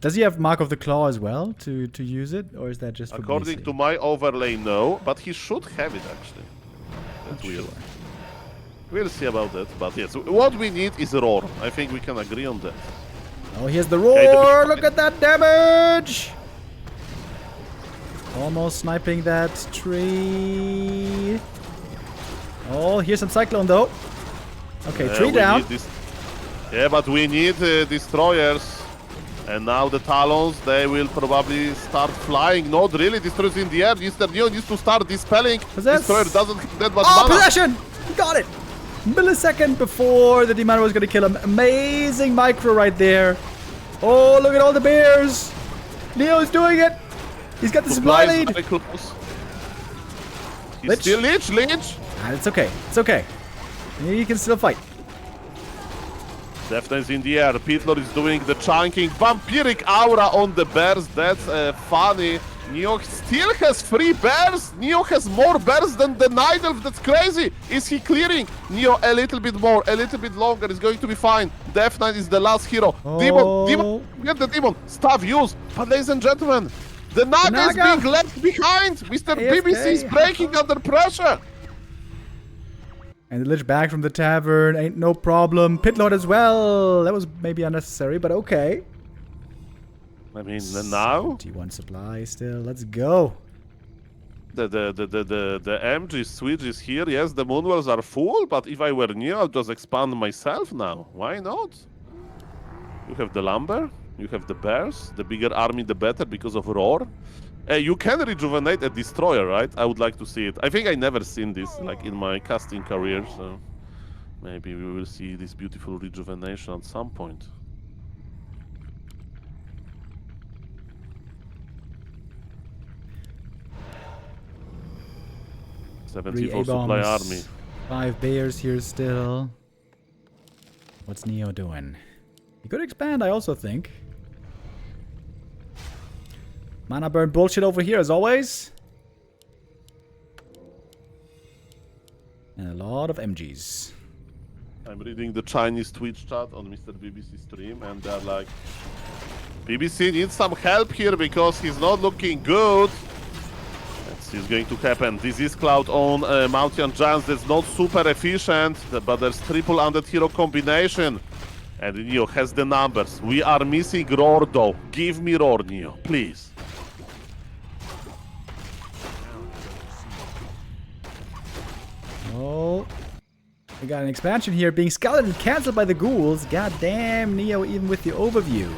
Does he have Mark of the Claw as well to use it, or is that just for According BC? to my overlay, no, but he should have it actually. That's weird. We'll see about that, but yes, what we need is a roar. I think we can agree on that. Oh, here's the roar! Look at that damage! Almost sniping that tree. Oh, here's some Cyclone though. Okay, tree down. Yeah, but we need destroyers. And now the Talons, they will probably start flying. Not really, destroyers in the air. Mr. Neo needs to start dispelling. Destroyer doesn't have that much mana. Possession! He got it! Millisecond before the Demon was going to kill him. Amazing micro right there. Oh, look at all the bears. Neo's doing it. He's got the supply lead. He's still Lich. Ah, it's okay. It's okay. He can still fight. Death Knight's in the air. Pit Lord is doing the chunking. Vampiric aura on the bears. That's funny. Neo still has 3 bears. Neo has more bears than the Night Elf. That's crazy. Is he clearing? Neo a little bit more, a little bit longer. Is going to be fine. Death Knight is the last hero. Oh. Demon. Get the demon. Staff use. But ladies and gentlemen, the Naga is being left behind. Mr. AFK. BBC is breaking under pressure. And the Lich back from the tavern, ain't no problem. Pit Lord as well. That was maybe unnecessary, but okay. I mean, now T1 supply still. Let's go. the MG switch is here. Yes, the Moonwells are full, but if I were Neo, I'd just expand myself now. Why not? You have the lumber, you have the bears. The bigger army, the better because of roar. You can rejuvenate a destroyer, right? I would like to see it. I think I never seen this like in my casting career, so maybe we will see this beautiful rejuvenation at some point. Three 74 supply A-bombs, army. 5 bears here still. What's Neo doing? He could expand, I also think. Mana burn bullshit over here as always. And a lot of MGs. I'm reading the Chinese Twitch chat on Mr. BBC stream, and they're like, BBC needs some help here because he's not looking good. This is going to happen. This is Cloud on Mountain Giants. That's not super efficient, but there's triple undead hero combination. And Neo has the numbers. We are missing Roar though. Give me Roar, Neo, please. Oh. We got an expansion here being scouted and cancelled by the ghouls. God damn, Neo, even with the overview.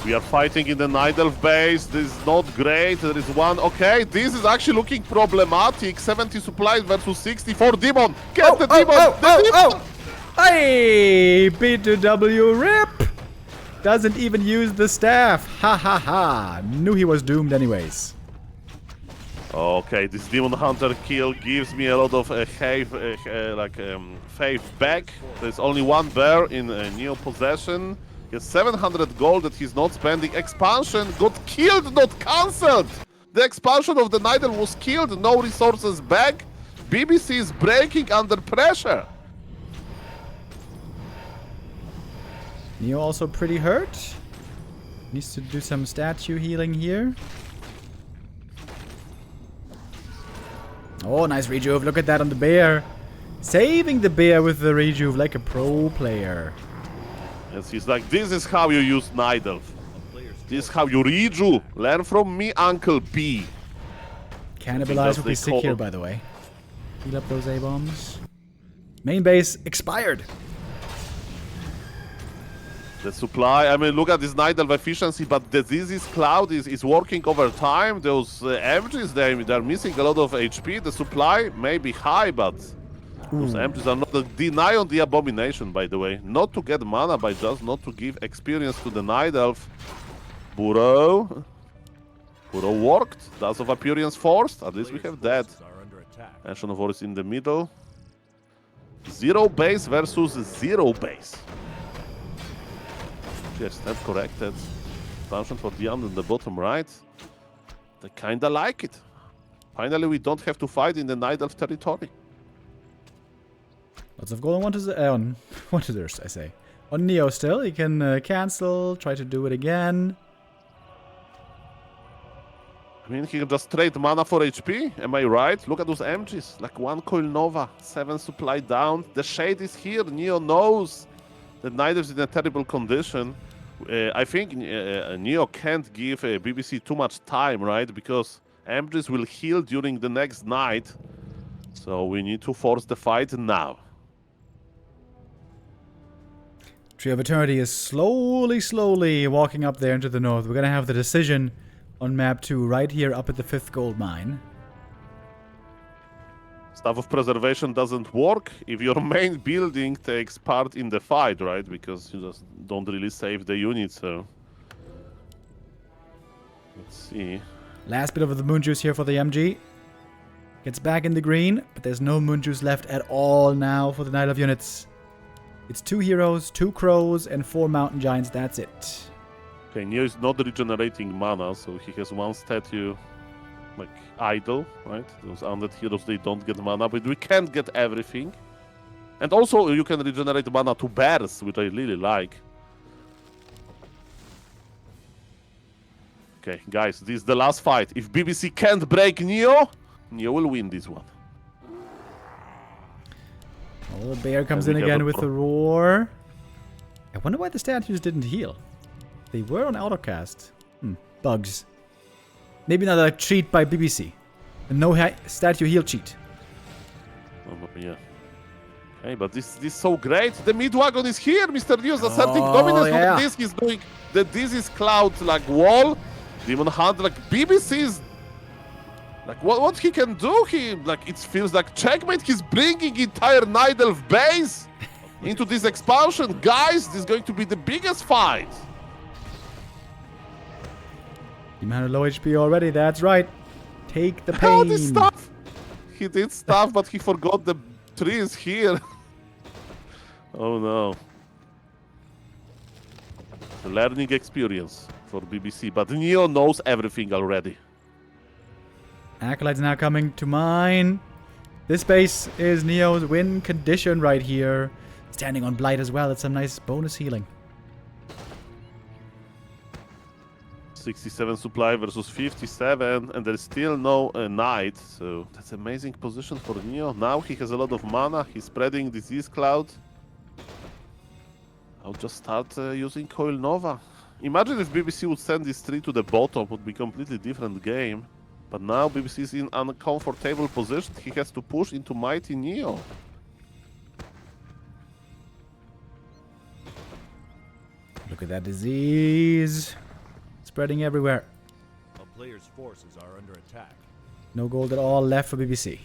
We are fighting in the Night Elf base. This is not great. There is one. Okay, this is actually looking problematic. 70 supplies versus 64 demon. Get the demon! Demon! Hey, B2W rip! Doesn't even use the staff. Ha ha ha. Knew he was doomed anyways. Okay, this Demon Hunter kill gives me a lot of faith back. There's only one bear in Neo possession. He has 700 gold that he's not spending. Expansion got killed, not cancelled! The expansion of the Night Elf was killed, no resources back. BBC is breaking under pressure. Neo also pretty hurt. Needs to do some statue healing here. Oh, nice rejuve. Look at that on the bear. Saving the bear with the rejuve like a pro player. Yes, he's like, this is how you use Night Elf. This is how you rejuve. Learn from me, Uncle B. Cannibalize would be sick here, by the way. Heal up those A-bombs. Main base expired. The supply, I mean, look at this Night Elf efficiency, but the Disease Cloud is working over time. Those MGs, they're missing a lot of HP. The supply may be high, but those MGs are not. Deny on the Abomination, by the way. Not to get mana, but just not to give experience to the Night Elf. Burrow worked. Dance of Appearance forced. At least we have that. Ancient of War is in the middle. Zero base versus zero base. Yes, that's corrected. Expansion for the end in the bottom right. They kinda like it. Finally, we don't have to fight in the Night Elf territory. Lots of gold on Wonders, I say. On Neo still, he can cancel, try to do it again. I mean, he can just trade mana for HP, am I right? Look at those MGs, like one Coil Nova, 7 supply down. The shade is here, Neo knows. The Night Elf is in a terrible condition. I think Neo can't give BBC too much time, right? Because MGs will heal during the next night. So we need to force the fight now. Tree of Eternity is slowly walking up there into the north. We're gonna have the decision on map 2 right here up at the 5th gold mine. Staff of Preservation doesn't work if your main building takes part in the fight, right? Because you just don't really save the unit, so... Let's see. Last bit of the moon juice here for the MG. Gets back in the green, but there's no moon juice left at all now for the Night Elf units. It's 2 heroes, 2 crows, and 4 mountain giants, that's it. Okay, Neo is not regenerating mana, so he has 1 statue, like, idle, right? Those undead heroes, they don't get mana, but we can't get everything. And also, you can regenerate mana to bears, which I really like. Okay, guys, this is the last fight. If BBC can't break Neo, Neo will win this one. Oh, the bear comes in again with the roar. I wonder why the statues didn't heal. They were on autocast. Bugs. Maybe not a cheat by BBC. And no statue heal cheat. Oh, yeah. Okay, but this is so great. The mid-wagon is here, Mr. News. Asserting dominance. Yeah. Look at this. He's doing the Disease Cloud, like, wall. Demon Hunter, like, BBC's... Like, what he can do? It feels like checkmate. He's bringing entire Night Elf base into this expansion. Guys, this is going to be the biggest fight. Demon Hunter low HP already, that's right. Take the pain. Oh, this stuff. He did stuff, but he forgot the tree is here. Oh no. The learning experience for BBC, but Neo knows everything already. Acolyte's now coming to mine. This base is Neo's win condition right here. Standing on Blight as well. It's some nice bonus healing. 67 supply versus 57, and there's still no knight, so that's amazing position for Neo. Now he has a lot of mana, he's spreading disease cloud. I'll just start using Coil Nova. Imagine if BBC would send this 3 to the bottom, would be completely different game. But now BBC is in uncomfortable position, he has to push into Mighty Neo. Look at that disease. Spreading everywhere. A player's forces are under attack. No gold at all left for BBC.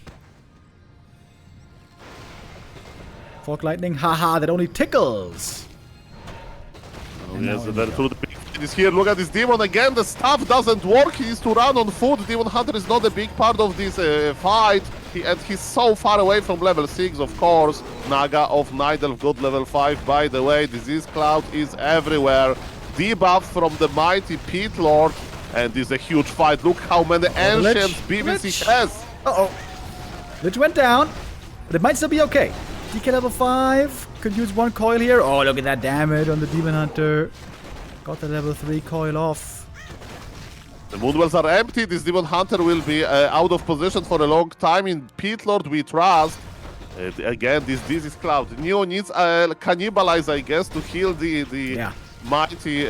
Fork lightning, haha, that only tickles. Oh And yes, now then Neo. through the big fight is here. Look at this demon again. The staff doesn't work. He needs to run on foot. Demon Hunter is not a big part of this fight. And he's so far away from level 6, of course. Naga of Night Elf got level 5. By the way, Disease Cloud is everywhere. Debuff from the mighty Pit Lord. And this is a huge fight. Look how many ancients BBC has. Uh-oh. Lich went down, but it might still be okay. DK level 5. Could use one coil here. Oh, look at that damage on the Demon Hunter. Got the level 3 coil off. The Moonwells are empty. This Demon Hunter will be out of position for a long time. In Pit Lord we trust. Again, this Disease Cloud. Neo needs Cannibalize, I guess, to heal the mighty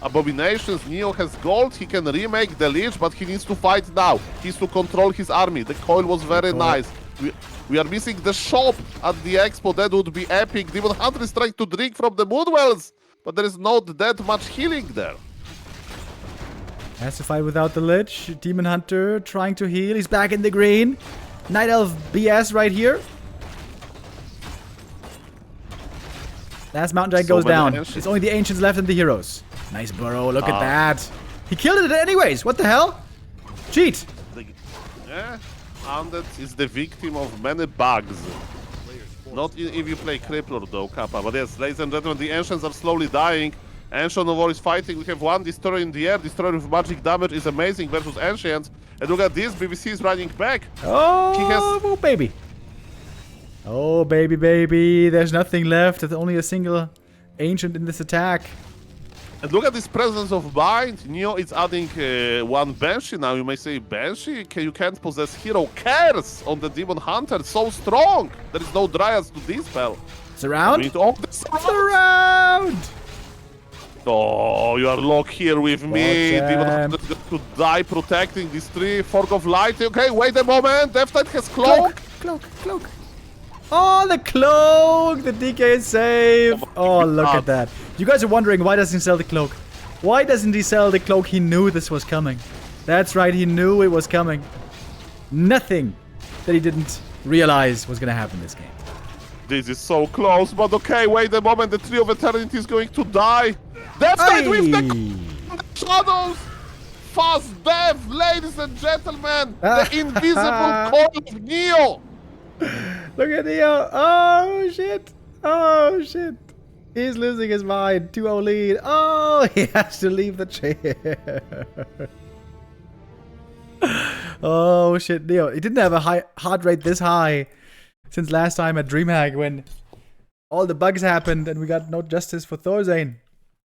abominations. Neo has gold. He can remake the Lich, but he needs to fight now. He needs to control his army. The coil was very nice. We are missing the shop at the expo. That would be epic. Demon Hunter is trying to drink from the Moonwells, but there is not that much healing there. Has to fight without the Lich. Demon Hunter trying to heal. He's back in the green. Night Elf BS right here. Last Mountain Giant goes down. It's only the Ancients left and the Heroes. Nice burrow. Look at that. He killed it anyways. What the hell? Cheat. Undead is the victim of many bugs. Not if you play Crippler though, Kappa. But yes, ladies and gentlemen, the Ancients are slowly dying. Ancient of War is fighting. We have one Destroyer in the air. Destroyer with magic damage is amazing versus Ancients. And look at this, BBC is running back. Oh, baby. Oh, baby, baby. There's nothing left. There's only a single Ancient in this attack. And look at this presence of mind. Neo is adding one Banshee now. You may say, Banshee? You can't possess hero. Curse on the Demon Hunter. So strong. There is no Dryads to dispel. Surround? Surround! Oh, you are locked here with me. Demon Hunter is going to die protecting this tree. Fork of Light. Okay, wait a moment. Death Knight has Cloak. Cloak. Oh, the Cloak! The DK save! Oh, look at that. You guys are wondering, why doesn't he sell the Cloak? Why doesn't he sell the Cloak? He knew this was coming. That's right, he knew it was coming. Nothing that he didn't realize was gonna happen this game. This is so close, but okay, wait a moment. The Tree of Eternity is going to die. Death Knight with the shadows! Fast death, ladies and gentlemen! The invisible coil of Neo! Look at Neo! Oh shit! Oh shit! He's losing his mind. 2-0 lead. Oh, he has to leave the chair. Oh shit, Neo. He didn't have a heart rate this high since last time at DreamHack when all the bugs happened and we got no justice for Thorzane.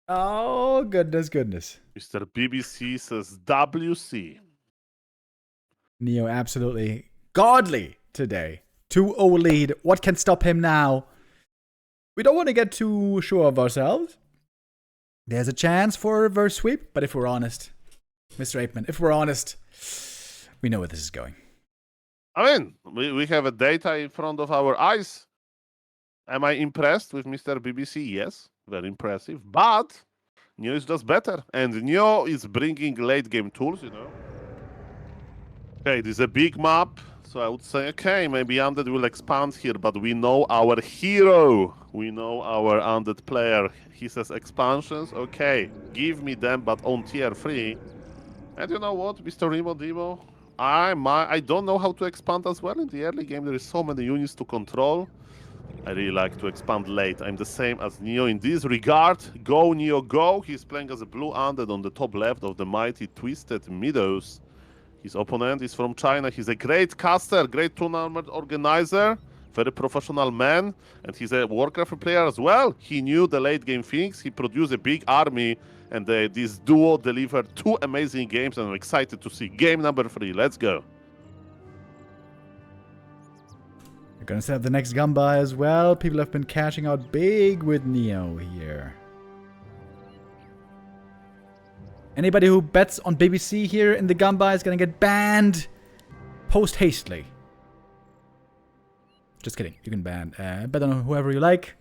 Oh, goodness. Mr. BBC says WC. Neo absolutely godly today. 2-0 lead. What can stop him now? We don't want to get too sure of ourselves. There's a chance for a reverse sweep, but if we're honest, Mr. Apeman, if we're honest, we know where this is going. I mean, we have a data in front of our eyes. Am I impressed with Mr. BBC? Yes, very impressive. But Neo is just better. And Neo is bringing late game tools, you know. Okay, this is a big map. So I would say, okay, maybe Undead will expand here, but we know our hero. We know our Undead player. He says expansions. Okay, give me them, but on tier 3. And you know what, Mr. Remo Demo? I don't know how to expand as well in the early game. There is so many units to control. I really like to expand late. I'm the same as Neo in this regard. Go, Neo, go. He's playing as a blue undead on the top left of the mighty Twisted Meadows. His opponent is from China. He's a great caster, great tournament organizer, very professional man, and he's a Warcraft player as well. He knew the late game things. He produced a big army, and this duo delivered 2 amazing games, and I'm excited to see game number 3. Let's go. We're gonna set up the next Gamba as well. People have been cashing out big with Neo here. Anybody who bets on BBC here in the Gamba is gonna get banned post-hastily. Just kidding. You can ban. Bet on whoever you like.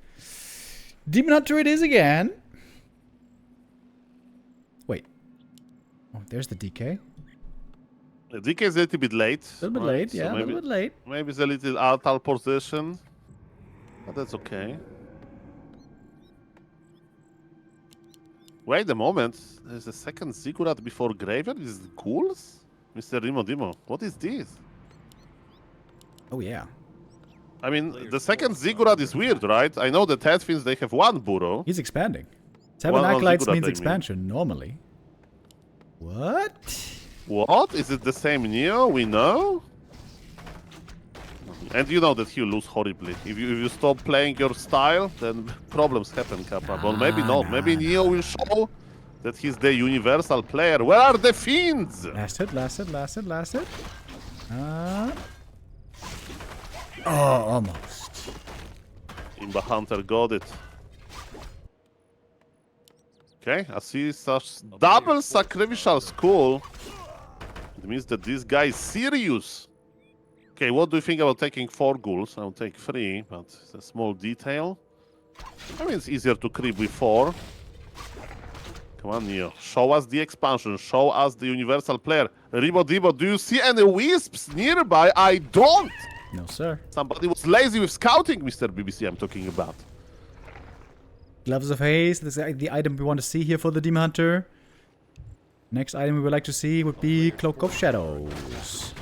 Demon Hunter it is again. Wait. Oh, there's the DK. The DK is a little bit late. A little bit late, yeah. Maybe, a little bit late. Maybe it's a little altar position, but that's okay. Wait a moment. There's a second Ziggurat before Graveyard. Is it ghouls? Mr. Rimo Dimo, what is this? Oh, yeah. I mean, the second Ziggurat is weird, right? I know the Tedfins, they have 1 burrow. He's expanding. 7 One Acolytes Ziggurat, means I mean. expansion, normally. What? What? Is it the same Neo? We know? And you know that he'll lose horribly. If you stop playing your style, then problems happen, Kappa. Well, maybe not. Maybe Neo will show that he's the universal player. Where are the fiends? Last hit. Oh, almost. Imba Hunter got it. Okay, I see such double sacrificial skull. It means that this guy is serious. Okay, what do you think about taking 4 ghouls? I'll take 3, but it's a small detail. I mean, it's easier to creep with 4. Come on, Neo. Show us the expansion. Show us the universal player. Ribo Dibo, do you see any wisps nearby? I don't! No, sir. Somebody was lazy with scouting, Mr. BBC, I'm talking about. Gloves of Haste. This is the item we want to see here for the Demon Hunter. Next item we would like to see would be Cloak of Shadows.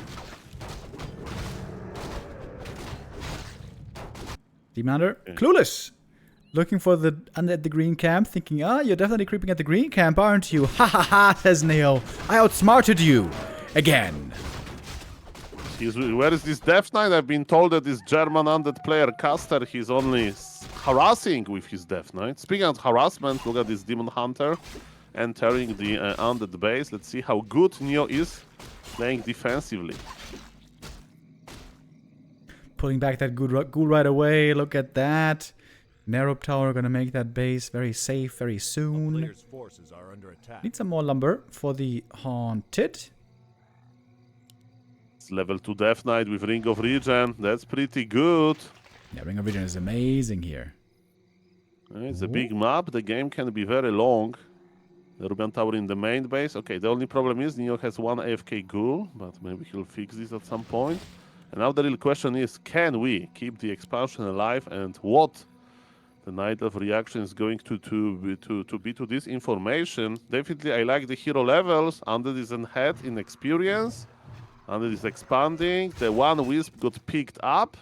Demon Hunter, clueless. Looking for the under at the green camp, thinking, you're definitely creeping at the green camp, aren't you? Ha ha ha, says Neo. I outsmarted you. Again. Where is this Death Knight? I've been told that this German undead player caster, he's only harassing with his Death Knight. Speaking of harassment, look at this Demon Hunter entering the undead base. Let's see how good Neo is playing defensively. Pulling back that ghoul right away. Look at that. Narrow Tower gonna make that base very safe very soon. Player's forces are under attack. Need some more lumber for the Haunted. It's level 2 Death Knight with Ring of Regen. That's pretty good. Yeah, Ring of Vision is amazing here. It's a big map. The game can be very long. The Rubian Tower in the main base. Okay, the only problem is Neo has 1 AFK ghoul, but maybe he'll fix this at some point. And now the real question is, can we keep the expansion alive, and what the Night of Reaction is going to be to this information? Definitely, I like the hero levels. Undead is ahead in experience. Undead is expanding. The 1 Wisp got picked up.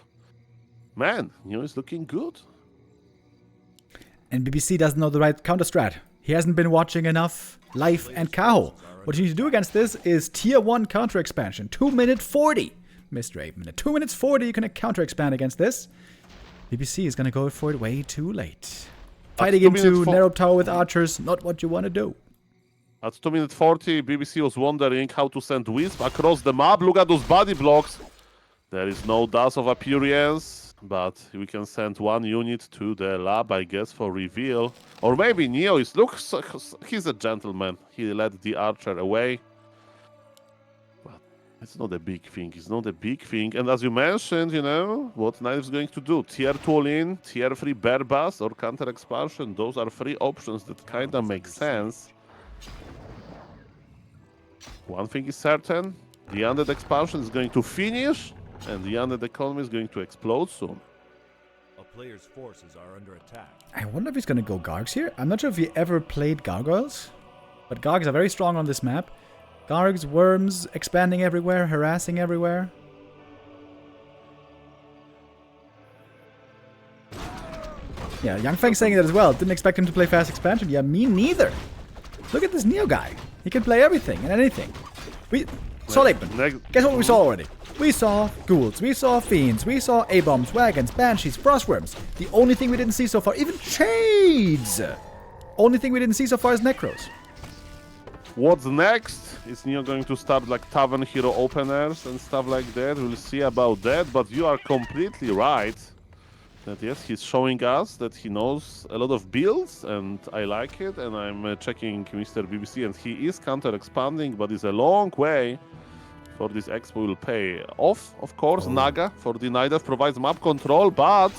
Man, Neo is looking good. And BBC doesn't know the right counter strat. He hasn't been watching enough Life and Kaho. What you need to do against this is tier 1 counter expansion. 2 minute 40. Mr. 8 minute. 2 minutes 40 you can counter expand against this. BBC is gonna go for it way too late. Fighting into Narrow Tower with archers, not what you want to do. At 2 minute 40, BBC was wondering how to send Wisp across the map. Look at those body blocks. There is no dust of appearance, but we can send 1 unit to the lab, I guess, for reveal. Or maybe Neo is... Look, he's a gentleman. He led the archer away. But it's not a big thing. It's not a big thing. And as you mentioned, you know, what Knight is going to do. Tier 2 all-in, Tier 3 bear bust, or counter expansion. Those are 3 options that kind of make sense. One thing is certain. The undead expansion is going to finish, and the undead economy is going to explode soon. A player's forces are under attack. I wonder if he's gonna go Gargs here. I'm not sure if he ever played Gargoyles, but Gargs are very strong on this map. Gargs, worms, expanding everywhere, harassing everywhere. Yeah, Yang Feng saying that as well. Didn't expect him to play fast expansion. Yeah, me neither. Look at this Neo guy. He can play everything and anything. We saw Lakeman. Guess what we saw already? We saw ghouls, we saw fiends, we saw A-bombs, wagons, banshees, frostworms. The only thing we didn't see so far, even shades. Only thing we didn't see so far is necros. What's next? Is Neo going to start like Tavern Hero openers and stuff like that? We'll see about that, but you are completely right. That yes, he's showing us that he knows a lot of builds, and I like it, and I'm checking Mr. BBC, and he is counter-expanding, but it's a long way for this expo will pay off. Of course, Naga for the Nidef provides map control, but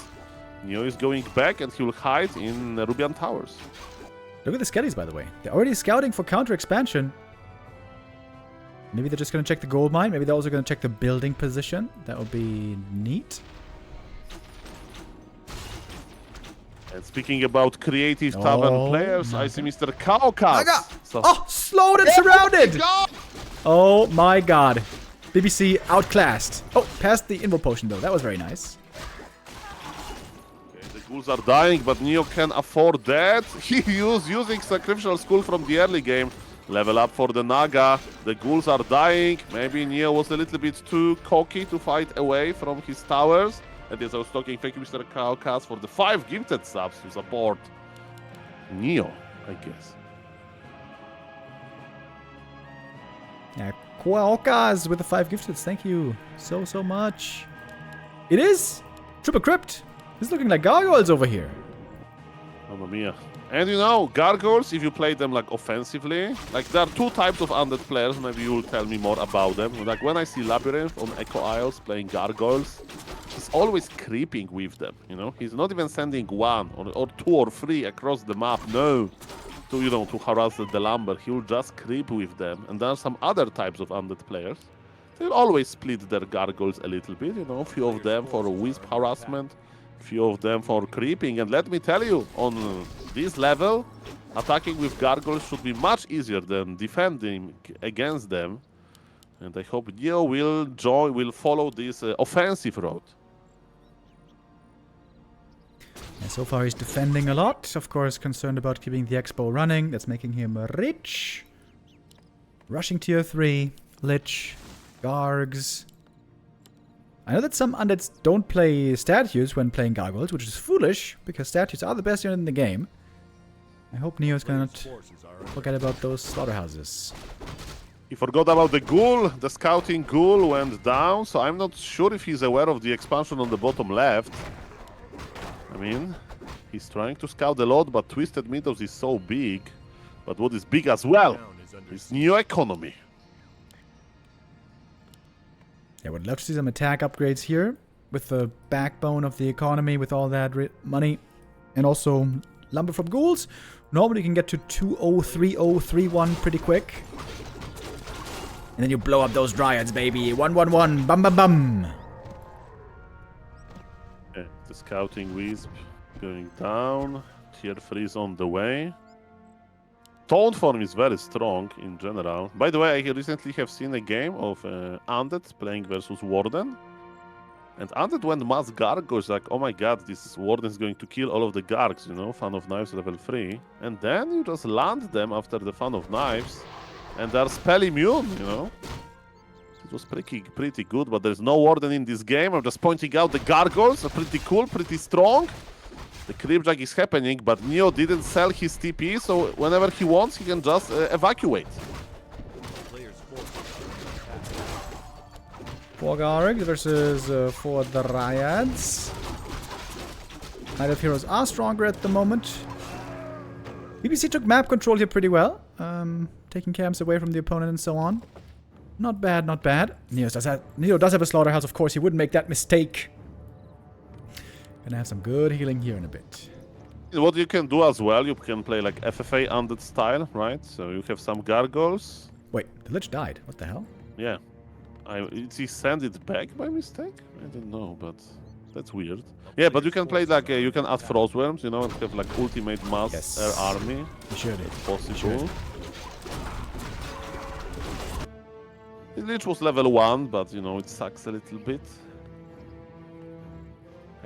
Neo is going back, and he will hide in Rubian Towers. Look at the skellies, by the way. They're already scouting for counter-expansion. Maybe they're just going to check the gold mine. Maybe they're also going to check the building position. That would be neat. And speaking about creative Tavern players, I see Mr. Kaukas. So oh, slowed and surrounded! Oh my god. BBC outclassed. Oh, passed the Invo Potion though. That was very nice. Okay, the ghouls are dying, but Neo can afford that. He using Sacrificial Skull from the early game. Level up for the Naga. The ghouls are dying. Maybe Neo was a little bit too cocky to fight away from his towers. And as I was talking, thank you, Mr. Kaukas, for the 5 gifted subs to support Neo, I guess. Yeah, Kaukas with the 5 gifted. Thank you so much. It is Triple Crypt. It's looking like gargoyles over here. Mamma mia. And you know, gargoyles, if you play them like offensively, like there are 2 types of undead players, maybe you will tell me more about them. Like when I see Labyrinth on Echo Isles playing gargoyles, he's always creeping with them, you know? He's not even sending 1 or 2 or 3 across the map, no, to, you know, to harass the lumber. He will just creep with them. And there are some other types of undead players. They'll always split their gargoyles a little bit, you know, a few of them for wisp harassment, few of them for creeping. And let me tell you, on this level, attacking with gargoyles should be much easier than defending against them. And I hope Neo will follow this offensive road. And so far he's defending a lot. Of course, concerned about keeping the expo running. That's making him rich. Rushing tier 3, Lich, Gargs. I know that some undeads don't play statues when playing gargoyles, which is foolish, because statues are the best unit in the game. I hope Neo's gonna not forget about those slaughterhouses. He forgot about the ghoul. The scouting ghoul went down, so I'm not sure if he's aware of the expansion on the bottom left. I mean, he's trying to scout a lot, but Twisted Meadows is so big. But what is big as well is Neo economy. Yeah, would love to see some attack upgrades here with the backbone of the economy, with all that money, and also lumber from ghouls. Normally you can get to 203031 pretty quick. And then you blow up those dryads, baby. 111, bum bum bum. Okay, the scouting wisp going down. Tier 3 is on the way. Taunt form is very strong in general. By the way, I recently have seen a game of Undead playing versus Warden. And Undead went mass Gargoyles, like, oh my god, this Warden is going to kill all of the Gargs, you know, Fan of Knives level 3. And then you just land them after the Fan of Knives, and they're spell immune, you know. It was pretty good, but there's no Warden in this game. I'm just pointing out the Gargoyles are pretty cool, pretty strong. The Creepjack is happening, but Neo didn't sell his TP, so whenever he wants, he can just evacuate. 4 Garg versus 4 Dryads. Knight of Heroes are stronger at the moment. BBC took map control here pretty well, taking camps away from the opponent and so on. Not bad, not bad. Neo does have a slaughterhouse, of course. He wouldn't make that mistake. Gonna have some good healing here in a bit. What you can do as well, you can play like FFA Undead style, right? So you have some gargoyles. Wait, the Lich died. What the hell? Yeah. Did he send it back by mistake? I don't know, but that's weird. Yeah, but you can play like, you can add Frostworms, you know, and have like ultimate mass air army. You should. It's possible. The Lich was level 1, but you know, it sucks a little bit.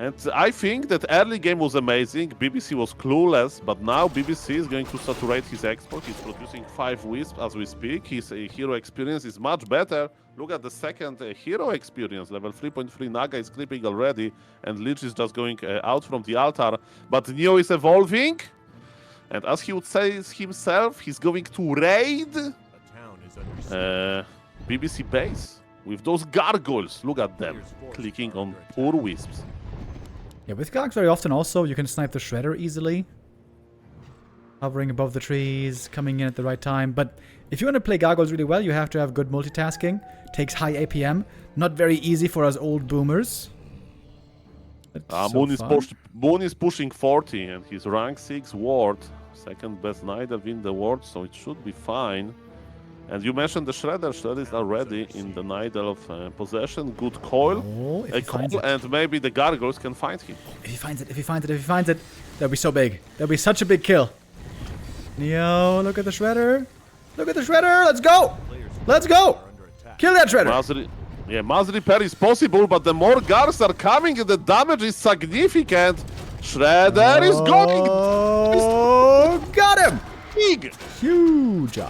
And I think that early game was amazing. BBC was clueless, but now BBC is going to saturate his export. He's producing 5 wisps as we speak. His hero experience is much better. Look at the second hero experience. Level 3.3 Naga is creeping already, and Lich is just going out from the altar. But Neo is evolving, and as he would say himself, he's going to raid BBC base with those gargoyles. Look at them, clicking on poor wisps. Yeah, with Gargs very often also, you can snipe the Shredder easily. Hovering above the trees, coming in at the right time. But if you want to play Gargoyles really well, you have to have good multitasking. Takes high APM. Not very easy for us old boomers. Moon is pushing 40 and he's rank 6 ward. Second best knight in the world, so it should be fine. And you mentioned the Shredder. Shredder is already in the Nidal of Possession. Good coil. Oh, if he finds it. And maybe the Gargoyles can find him. If he finds it, that'll be so big. That'll be such a big kill. Neo, look at the Shredder. Look at the Shredder. Let's go. Let's go. Kill that Shredder. Mass repair is possible, but the more Gars are coming, the damage is significant. Shredder is going. Oh, got him. Big. Huge.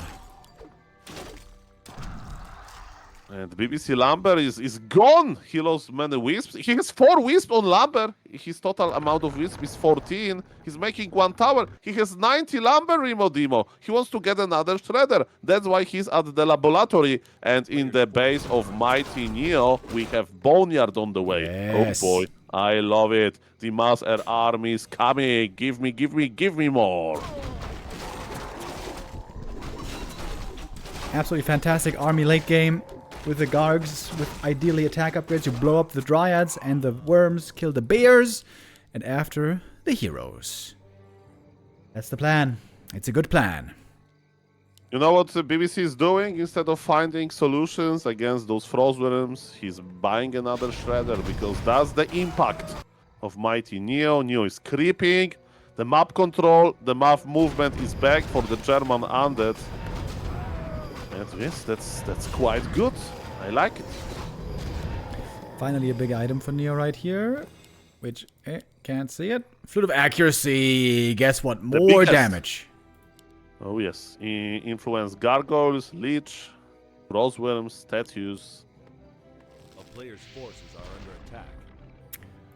And BBC Lumber is gone. He lost many wisps. He has 4 wisps on Lumber. His total amount of wisps is 14. He's making 1 tower. He has 90 Lumber, Remo Demo. He wants to get another Shredder. That's why he's at the laboratory. And in the base of Mighty Neo, we have Boneyard on the way. Yes. Oh boy, I love it. The Mass Air army is coming. Give me more. Absolutely fantastic army late game. With the Gargs, with ideally attack upgrades, you blow up the Dryads and the Worms, kill the Bears, and after, the heroes. That's the plan. It's a good plan. You know what the BBC is doing? Instead of finding solutions against those Frostworms, he's buying another Shredder, because that's the impact of Mighty Neo. Neo is creeping. The map control, the map movement is back for the German Undead. And yes, that's quite good. I like it. Finally a big item for Neo right here. Which, can't see it. Flute of Accuracy. Guess what? More damage. Oh yes. Influence Gargoyles, Lich, Frostworms, Statues. A player's forces are under attack.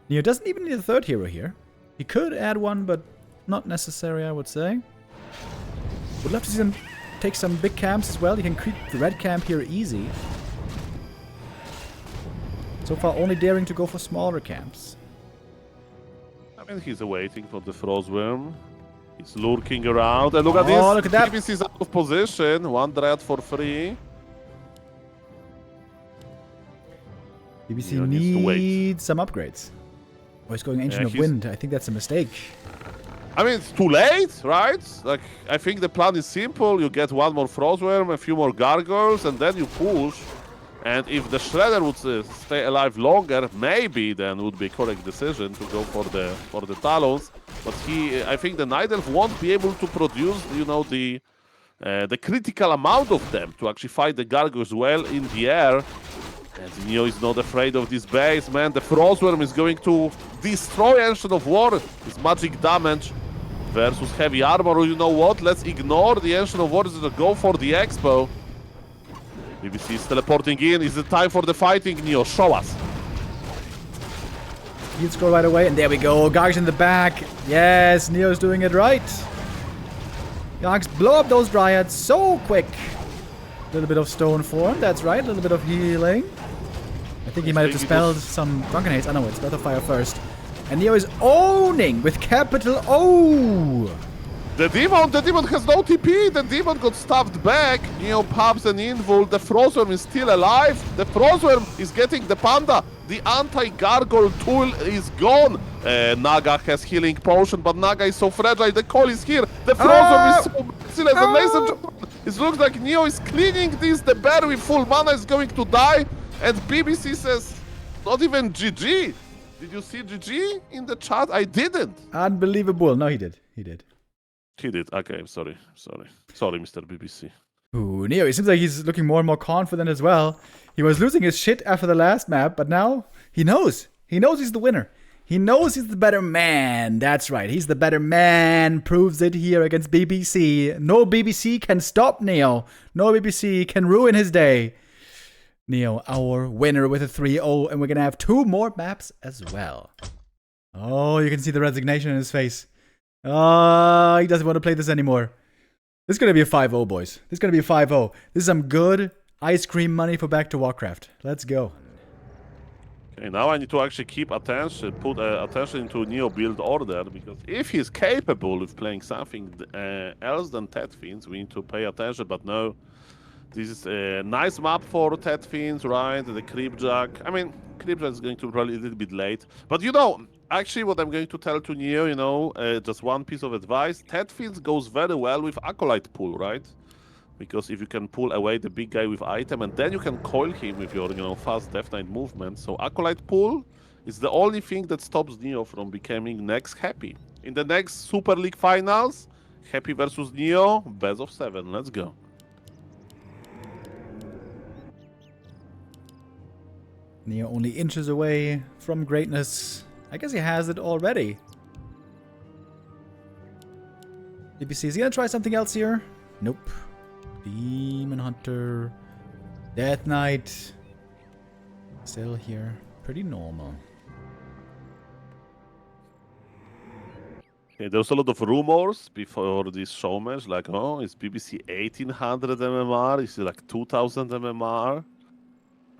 Neo doesn't even need a third hero here. He could add one, but not necessary, I would say. Would love to see him take some big camps as well. You can creep the red camp here easy. So far only daring to go for smaller camps. I mean, he's waiting for the Frostworm. He's lurking around. And look at this. Look at that. BBC is out of position. 1 Dread for free. BBC needs some upgrades. Oh, he's going Ancient of Wind. I think that's a mistake. I mean, it's too late, right? Like, I think the plan is simple. You get 1 more Frostworm, a few more Gargoyles, and then you push. And if the Shredder would stay alive longer, maybe then would be a correct decision to go for the Talons. But I think the Night Elf won't be able to produce, you know, the critical amount of them to actually fight the Gargoyles well in the air. And Neo is not afraid of this base, man. The Frostworm is going to destroy Ancient of War. His magic damage versus heavy armor. You know what? Let's ignore the Ancient of War and go for the Expo. BBC is teleporting in. Is it time for the fighting, Neo? Show us. He'll scroll right away, and there we go. Gargs in the back. Yes, Neo's doing it right. Gargs blow up those Dryads so quick. A little bit of stone form, that's right. A little bit of healing. I think he might have dispelled some Drunken Haze. Oh no, it's Breath of Fire first. And Neo is owning with capital O. The demon has no TP. The demon got stabbed back. Neo pops an invul. The Frostworm is still alive. The Frostworm is getting the panda. The anti-gargoyle tool is gone. Naga has healing potion, but Naga is so fragile. The call is here. The Frostworm is so merciless. And ladies and gentlemen, it looks like Neo is cleaning this. The bear with full mana is going to die. And BBC says, not even GG. Did you see GG in the chat? I didn't. Unbelievable. No, he did. He did. He did. Okay, I'm sorry. Sorry, Mr. BBC. Ooh, Neo, it seems like he's looking more and more confident as well. He was losing his shit after the last map, but now he knows. He knows he's the winner. He knows he's the better man. That's right. He's the better man. Proves it here against BBC. No BBC can stop Neo. No BBC can ruin his day. Neo, our winner with a 3-0. And we're going to have 2 more maps as well. Oh, you can see the resignation in his face. Oh, he doesn't want to play this anymore. This is going to be a 5-0, boys. This is going to be a 5-0. This is some good ice cream money for back to Warcraft. Let's go. Okay, now I need to actually keep attention, put attention into Neo build order, because if he's capable of playing something else than Ted Fiends, we need to pay attention, but no. This is a nice map for Ted Fiends, right? The Creepjack. I mean, Creepjack is going to be probably a little bit late. But you know, actually what I'm going to tell to Neo, you know, just one piece of advice. Ted Fiends goes very well with Acolyte pull, right? Because if you can pull away the big guy with item and then you can coil him with your, you know, fast Death Knight movement. So Acolyte pull is the only thing that stops Neo from becoming next Happy. In the next Super League finals, Happy versus Neo, best of 7. Let's go. Neo only inches away from greatness. I guess he has it already. BBC, is he gonna try something else here? Nope. Demon Hunter. Death Knight. Still here. Pretty normal. Okay, there's a lot of rumors before this show match, like, oh, is BBC 1800 MMR? Is it like 2000 MMR?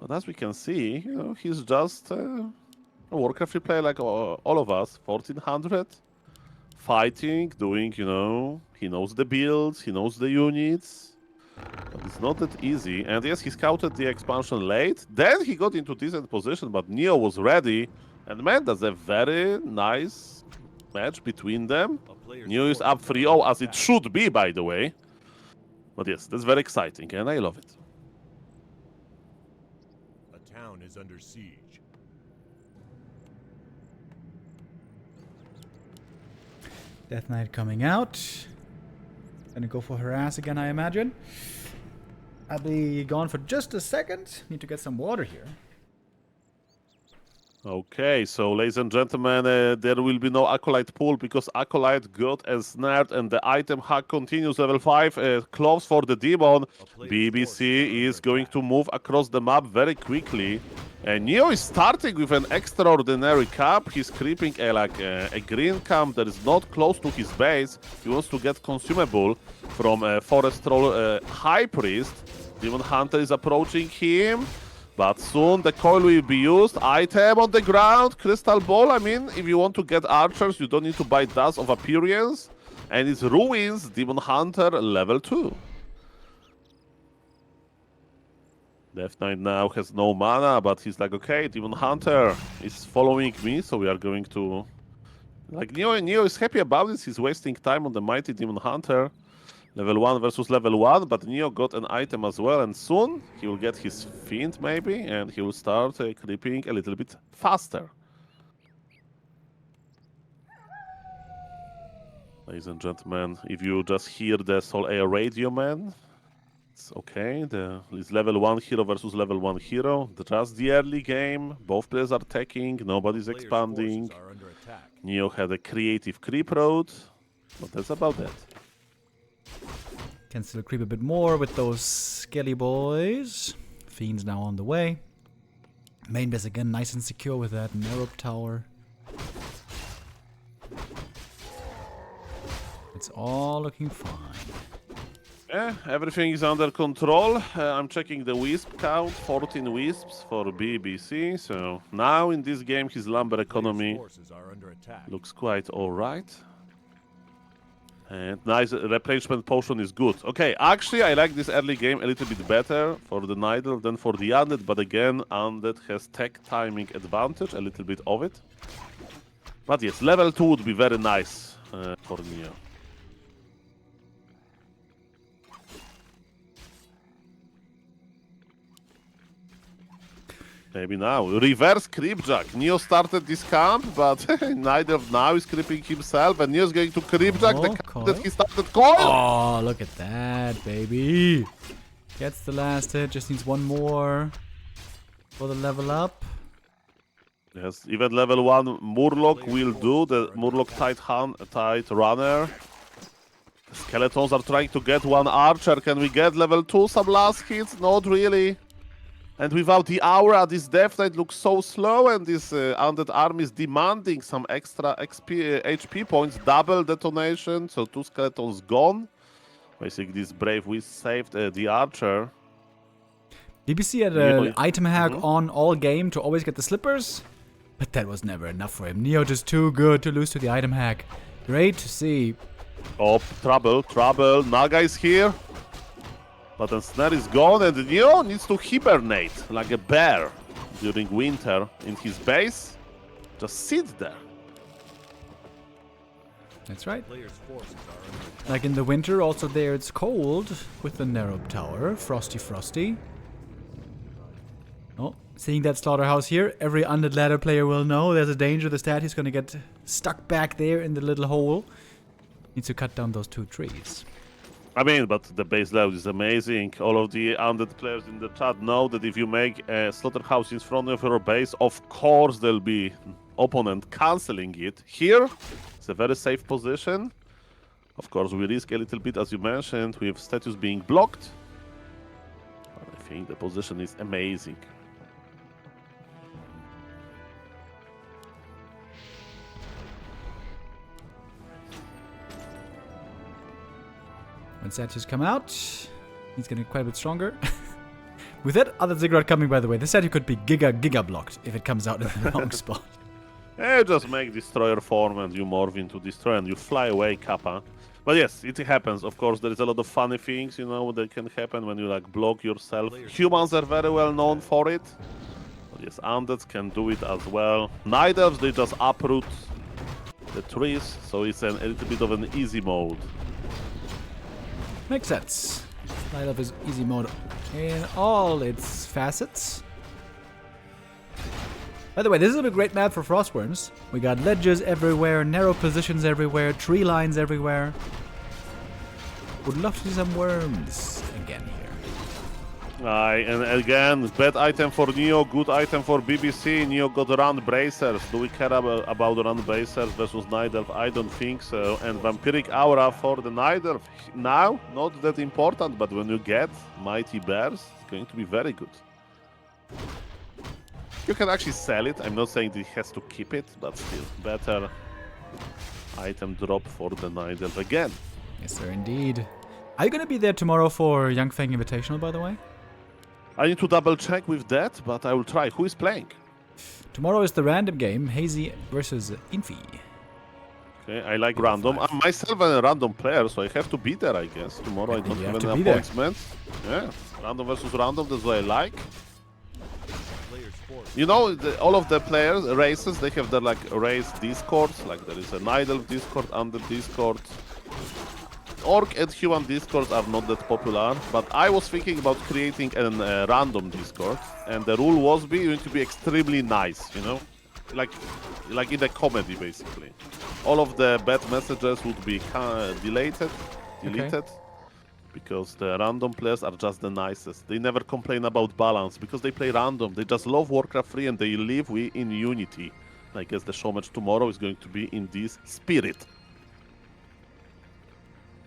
But as we can see, you know, he's just a Warcraft player like all of us. 1400, fighting, doing, you know, he knows the builds, he knows the units. But it's not that easy. And yes, he scouted the expansion late. Then he got into decent position, but Neo was ready. And man, that's a very nice match between them. Neo is up 3-0, as it should be, by the way. But yes, that's very exciting, and I love it. Town is under siege. Death Knight coming out. Gonna go for harass again, I imagine. I'll be gone for just a second. Need to get some water here. Okay, so ladies and gentlemen, there will be no Acolyte pull because Acolyte got ensnared and the item hack continues. Level 5, close for the demon. BBC is going to move across the map very quickly. And Neo is starting with an extraordinary camp. He's creeping a green camp that is not close to his base. He wants to get consumable from Forest Troll High Priest. Demon Hunter is approaching him. But soon the coil will be used. Item on the ground, Crystal Ball. I mean, if you want to get archers, you don't need to buy Dust of Appearance. And it's Ruins, Demon Hunter, level 2. Death Knight now has no mana, but he's like, okay, Demon Hunter is following me, so we are going to... Like, Neo is happy about this. He's wasting time on the mighty Demon Hunter. Level 1 versus level 1, but Neo got an item as well, and soon he will get his Fiend maybe, and he will start creeping a little bit faster. Ladies and gentlemen, if you just hear the Soul Air Radio Man, it's okay. It's level 1 hero versus level 1 hero. Just the early game, both players are attacking, nobody's expanding. Neo had a creative creep road, but that's about that. Can still creep a bit more with those skelly boys. Fiend's now on the way. Main base again, nice and secure with that Merup tower. It's all looking fine. Yeah, everything is under control. I'm checking the wisp count, 14 wisps for BBC. So now in this game, his lumber economy looks quite alright. And nice replenishment potion is good. Okay, actually I like this early game a little bit better for the Nidal than for the Undead, but again, Undead has tech timing advantage, a little bit of it. But yes, level 2 would be very nice for Neo. Maybe now. Reverse Creepjack. Neo started this camp, but neither now is creeping himself, and Neo is going to Creepjack the camp that he started coil. Oh, look at that, baby. Gets the last hit, just needs one more for the level up. Yes, even level 1 Murloc will do, the Murloc Tide Runner. The skeletons are trying to get one archer. Can we get level 2 some last hits? Not really. And without the aura, this Death Knight looks so slow, and this undead army is demanding some extra HP points, double detonation, so 2 skeletons gone. Basically, this Brave we saved the archer. BBC had an item hack on all game to always get the slippers, but that was never enough for him. Neo just too good to lose to the item hack. Great to see. Oh, trouble. Naga is here. But then Snare is gone, and Neo needs to hibernate like a bear during winter in his base. Just sit there. That's right. Like in the winter, also there it's cold with the narrow tower. Frosty. Oh, seeing that slaughterhouse here, every undead ladder player will know there's a danger the statue is going to get stuck back there in the little hole. Needs to cut down those 2 trees. I mean, but the base level is amazing. All of the undead players in the chat know that if you make a slaughterhouse in front of your base, of course there'll be opponent canceling it. Here, it's a very safe position. Of course, we risk a little bit, as you mentioned, with statues being blocked. But I think the position is amazing. When statues come out, he's getting quite a bit stronger. With that other ziggurat coming, by the way, the statue could be giga blocked if it comes out in the wrong spot. Yeah, just make destroyer form and you morph into destroyer and you fly away, Kappa. But yes, it happens. Of course, there is a lot of funny things, you know, that can happen when you like block yourself. Humans are very well known for it. But yes, undeads can do it as well. Night elves, they just uproot the trees, so it's a little bit of an easy mode. Makes sense. Light up is easy mode in all its facets. By the way, this is a great map for Frostworms. We got ledges everywhere, narrow positions everywhere, tree lines everywhere. Would love to see some worms again here. And again, bad item for Neo, good item for BBC. Neo got Run Bracers. Do we care about Run Bracers versus Night Elf? I don't think so. And Vampiric Aura for the Night Elf. Now, not that important, but when you get Mighty Bears, it's going to be very good. You can actually sell it. I'm not saying that he has to keep it, but still, better item drop for the Night Elf again. Yes, sir, indeed. Are you going to be there tomorrow for Young Fang Invitational, by the way? I need to double check with that, but I will try. Who is playing? Tomorrow is the random game, Hazy versus Infi. Okay, I like random. I'm myself a random player, so I have to be there, I guess. Tomorrow I don't have any appointments. Yeah, random versus random, that's what I like. You know, all of the players, races, they have their like race discords. Like there is a Night Elf discord, Undead discord. Orc and human discords are not that popular, but I was thinking about creating a random discord, and the rule was going to be extremely nice, you know, like in a comedy basically. All of the bad messages would be deleted, okay. Because the random players are just the nicest. They never complain about balance because they play random. They just love Warcraft 3 and they live in unity. I guess the show match tomorrow is going to be in this spirit.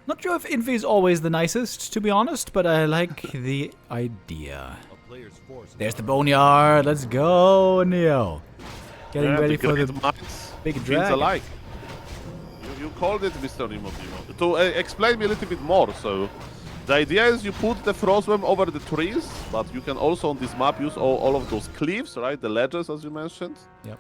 Not sure if Infi is always the nicest, to be honest, but I like the idea. There's the boneyard. Let's go, Neo. Getting ready for the big dragon. Alike. You called it, Mr. Nimotimo. To explain me a little bit more, so the idea is you put the Frostworm over the trees, but you can also on this map use all of those cliffs, right? The ledges, as you mentioned. Yep.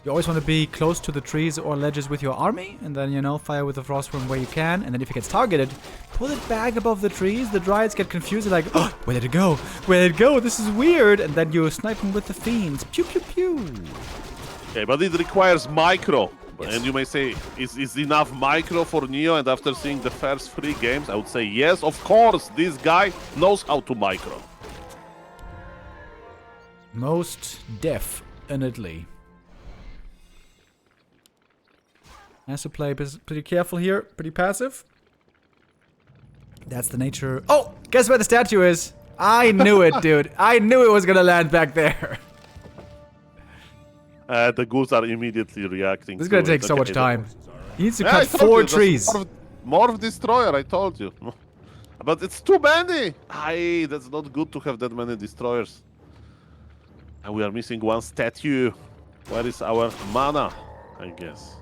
You always want to be close to the trees or ledges with your army, and then, you know, fire with the Frostworm where you can, and then if it gets targeted, pull it back above the trees. The Dryads get confused, they're like, oh, where did it go? Where did it go? This is weird. And then you snipe them with the Fiends. Pew, pew, pew. Okay, but it requires micro. Yes. And you may say, is enough micro for Neo? And after seeing the first 3 games, I would say, yes, of course, this guy knows how to micro. Most definitely. Has to play pretty careful here, pretty passive. That's the nature. Oh, guess where the statue is? I knew it, dude. I knew it was gonna land back there. The ghouls are immediately reacting. This is to gonna take it. so much Okay. time. He needs to Yeah, cut I told 4 you, just trees. Morph destroyer, I told you. But it's too many. Aye, that's not good to have that many destroyers. And we are missing one statue. Where is our mana? I guess.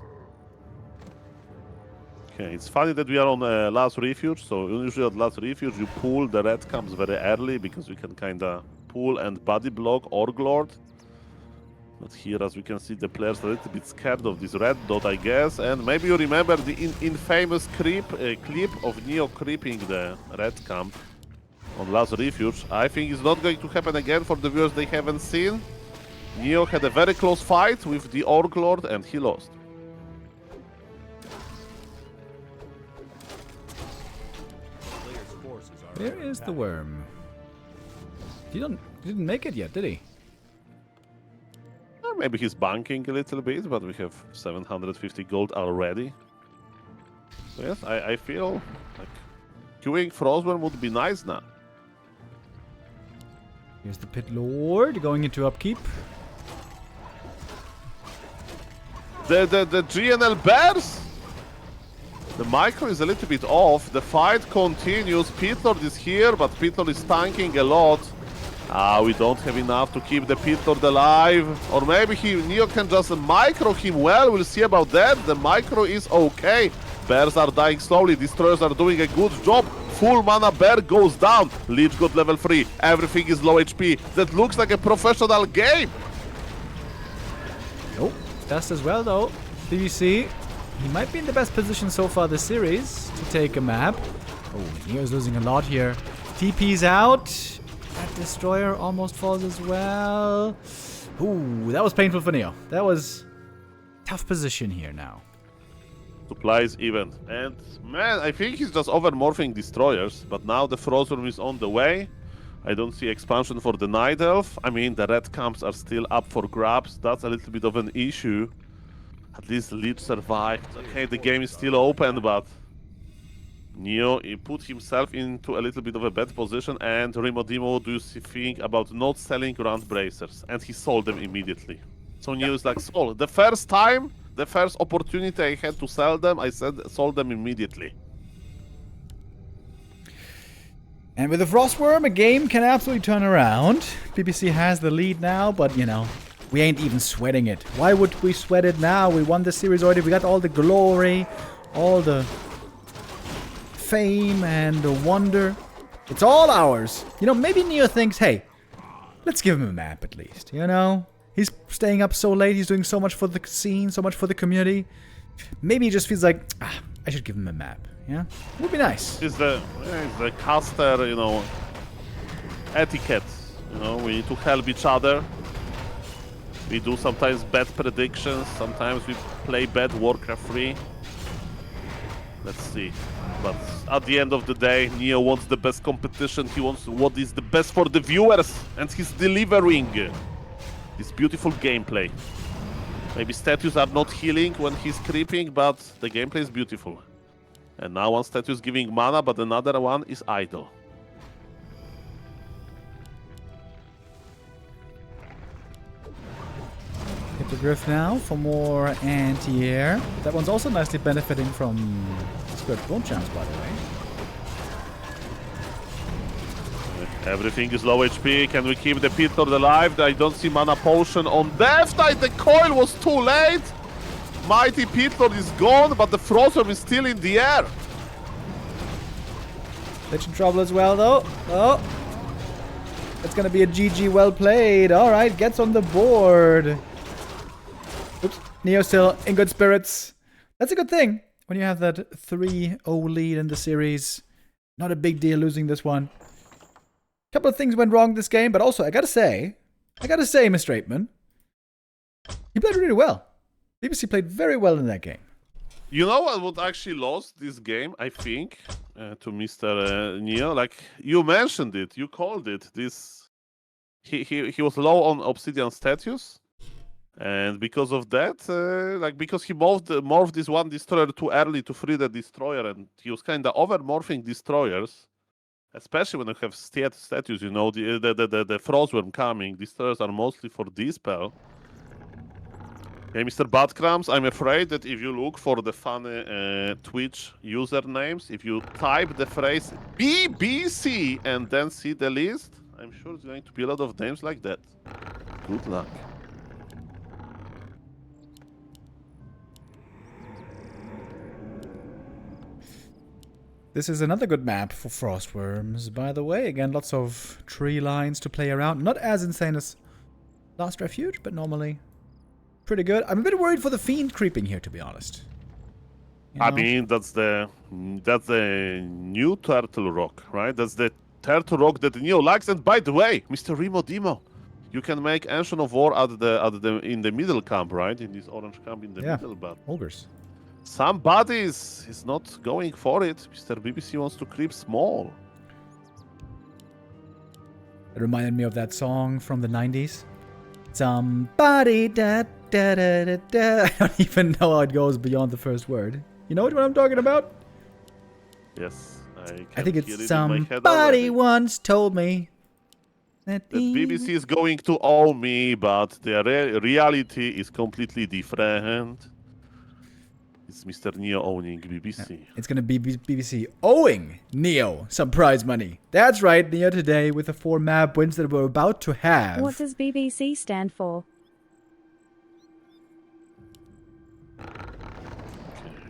Okay, it's funny that we are on last refuge. So usually at last refuge you pull the red camps very early because you can kinda pull and body block Orglord. But here, as we can see, the players are a little bit scared of this red dot, I guess. And maybe you remember the infamous clip of Neo creeping the red camp on last refuge. I think it's not going to happen again for the viewers they haven't seen. Neo had a very close fight with the Orglord and he lost. Player's forces are Where under is the attack. worm? He didn't make it yet, did he? Maybe he's banking a little bit, but we have 750 gold already. So yes, I feel like queuing Frostworm would be nice now. Here's the Pit Lord going into upkeep. The GNL Bears! The micro is a little bit off. The fight continues. Pitlord is here, but Pitlord is tanking a lot. We don't have enough to keep the Pitlord alive. Or maybe Neo can just micro him well. We'll see about that. The micro is okay. Bears are dying slowly. Destroyers are doing a good job. Full mana bear goes down. Lich got level 3. Everything is low HP. That looks like a professional game. Oh, Dust as well though. BBC, he might be in the best position so far this series to take a map. Oh, Neo's losing a lot here. TP's out. That destroyer almost falls as well. Ooh, that was painful for Neo. That was tough position here now. Supplies even. And man, I think he's just overmorphing destroyers. But now the Frostworm is on the way. I don't see expansion for the Night Elf. I mean, the red camps are still up for grabs. That's a little bit of an issue. At least Lich survived. Okay, the game is still open, but Neo he put himself into a little bit of a bad position. And Remodimo, do you think about not selling Grand Bracers? And he sold them immediately. So Neo is like, sold. The first time, the first opportunity I had to sell them, I sold them immediately. And with the Frostworm, a game can absolutely turn around. BBC has the lead now, but you know, we ain't even sweating it. Why would we sweat it now? We won the series already. We got all the glory, all the fame and the wonder. It's all ours. You know, maybe Neo thinks, hey, let's give him a map at least, you know? He's staying up so late, he's doing so much for the scene, so much for the community. Maybe he just feels like, I should give him a map, yeah? It would be nice. It's the caster, you know, etiquette. You know, we need to help each other. We do sometimes bad predictions, sometimes we play bad Warcraft 3. Let's see. But at the end of the day, Neo wants the best competition. He wants what is the best for the viewers, and he's delivering this beautiful gameplay. Maybe statues are not healing when he's creeping, but the gameplay is beautiful. And now one statue is giving mana, but another one is idle. Hit the Griff now for more anti-air. That one's also nicely benefiting from Squirt Bone Charms, by the way. Everything is low HP. Can we keep the Pitlord alive? I don't see mana potion on Death Knight. The coil was too late. Mighty Pitlord is gone, but the Frostworm is still in the air. Lich in trouble as well, though. Oh. It's going to be a GG well played. All right, gets on the board. Oops. Neo still in good spirits. That's a good thing when you have that 3-0 lead in the series. Not a big deal losing this one. A couple of things went wrong this game, but also I gotta say, Mr. Aitman, he played really well. BBC played very well in that game. You know what actually lost this game, I think, to Mr. Neo? Like, you mentioned it, you called it. This he was low on Obsidian status. And because of that, because he morphed this one destroyer too early to free the destroyer, and he was kind of over-morphing destroyers. Especially when you have statues, you know, the Frostworm coming. Destroyers are mostly for dispel. Okay, Mr. Badcrams, I'm afraid that if you look for the funny Twitch usernames, if you type the phrase BBC and then see the list, I'm sure it's going to be a lot of names like that. Good luck. This is another good map for Frostworms, by the way. Again, lots of tree lines to play around. Not as insane as Last Refuge, but normally pretty good. I'm a bit worried for the Fiend creeping here, to be honest. You I know? mean, that's the new Turtle Rock, right? That's the Turtle Rock that Neo likes. And by the way, Mr. Remo Demo, you can make Ancient of War in the middle camp, right? In this orange camp in the middle, but Ogres. somebody is not going for it. Mr. BBC wants to creep small. It reminded me of that song from the 90s. Somebody da da da da da. I don't even know how it goes beyond the first word. You know what I'm talking about? Yes, I think hear it's it in my head somebody already. once told me that The BBC is going to owe me, but the reality is completely different. It's Mr. Neo owning BBC. It's gonna be BBC owing Neo some prize money. That's right, Neo today with the 4 map wins that we're about to have. What does BBC stand for?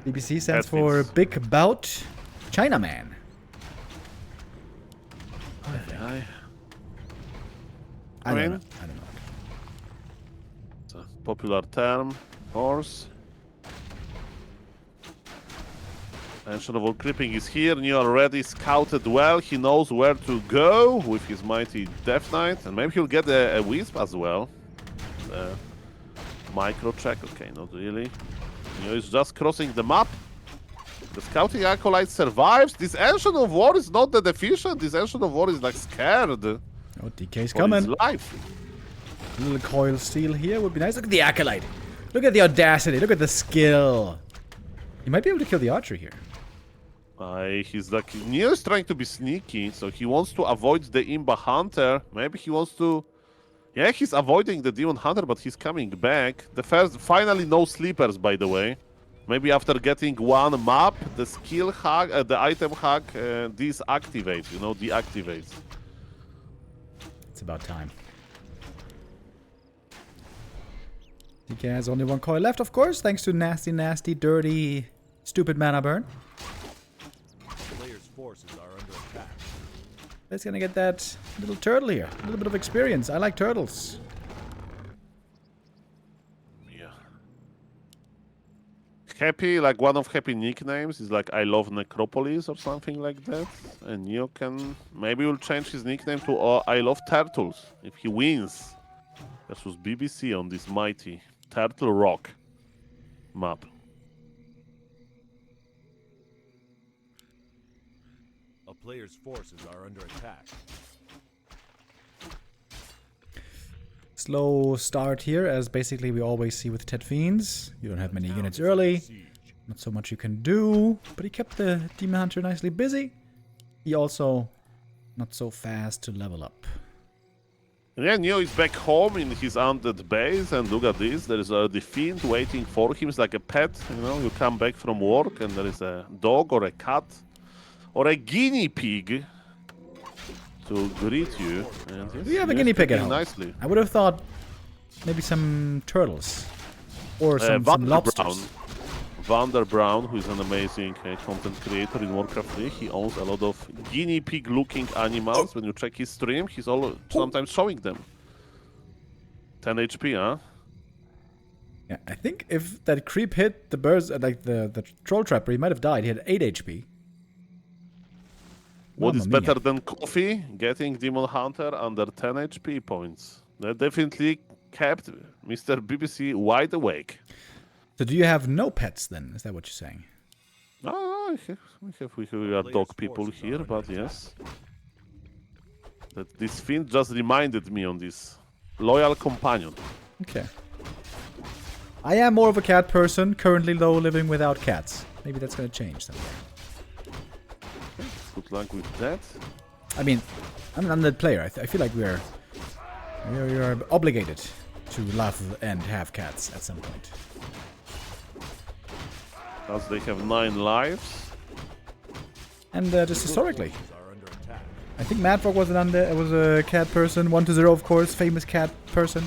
BBC stands That for means- Big Bout Chinaman. I don't know. It's a popular term, of course. Ancient of War creeping is here. Neo already scouted well. He knows where to go with his mighty Death Knight. And maybe he'll get a Wisp as well. Micro check. Okay, not really. Neo is just crossing the map. The scouting acolyte survives. This Ancient of War is not that efficient. This Ancient of War is like scared Oh, DK's for coming. his life. A little coil steel here would be nice. Look at the acolyte. Look at the audacity. Look at the skill. You might be able to kill the archer here. He's like, Neo is trying to be sneaky, so he wants to avoid the Imba Hunter. Maybe he wants to... Yeah, he's avoiding the Demon Hunter, but he's coming back. Finally no sleepers, by the way. Maybe after getting one map, the skill hack, the item hack deactivates, deactivates. It's about time. DK has only 1 coil left, of course, thanks to nasty, dirty, stupid mana burn. Player's forces are under attack. Let's gonna get that little turtle here. A little bit of experience. I like turtles. Yeah. Happy, like one of Happy nicknames is like I love Necropolis or something like that. And Neo maybe will change his nickname to I love Turtles if he wins versus BBC on this mighty Turtle Rock map. A player's forces are under attack. Slow start here, as basically we always see with Ted Fiends. You don't have many units early. Siege. Not so much you can do. But he kept the Demon Hunter nicely busy. He also not so fast to level up. Yeah, Neo is back home in his undead base, and look at this. There is a Fiend waiting for him. It's like a pet, you come back from work, and there is a dog or a cat or a guinea pig to greet you. And yes, We have a Neo is guinea pig at cooking home. nicely. I would have thought maybe some turtles. Or some Vander lobsters. Vander Brown, who is an amazing content creator in Warcraft 3, he owns a lot of guinea pig-looking animals. When you check his stream, he's sometimes showing them. 10 HP, huh? Yeah, I think if that creep hit the birds, like the troll trapper, he might have died. He had 8 HP. What is Mamma mia. better than coffee? Getting Demon Hunter under 10 HP points. That definitely kept Mr. BBC wide awake. So do you have no pets then? Is that what you're saying? Ah, we are dog people here, but yes. This Fiend just reminded me on this loyal companion. Okay. I am more of a cat person, currently though living without cats. Maybe that's gonna change someday. Good luck with that. I mean, I'm an undead player. I feel like we're obligated to love and have cats at some point. As they have 9 lives. And just historically, Are under attack. I think Madfrog was a cat person. 1-0, of course, famous cat person.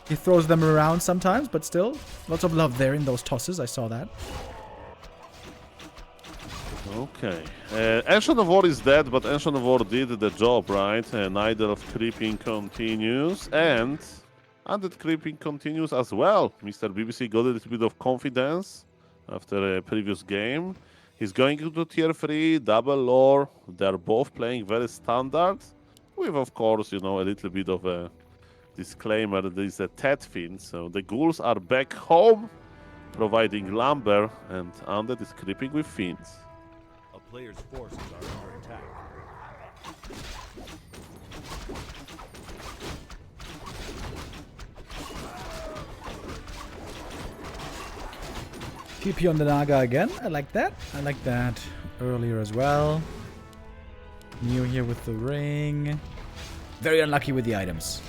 He throws them around sometimes, but still, lots of love there in those tosses. I saw that. Okay. Ancient of War is dead, but Ancient of War did the job, right? Neither of Creeping continues, and Undead Creeping continues as well. Mr. BBC got a little bit of confidence after a previous game. He's going into tier 3, double lore. They're both playing very standard, with, of course, you know, a little bit of a disclaimer. There is a Ted fin, so the ghouls are back home, providing lumber, and Undead is creeping with fins. A player's forces are under attack. TP on the Naga again. I like that. I like that earlier as well. Neo here with the ring. Very unlucky with the items.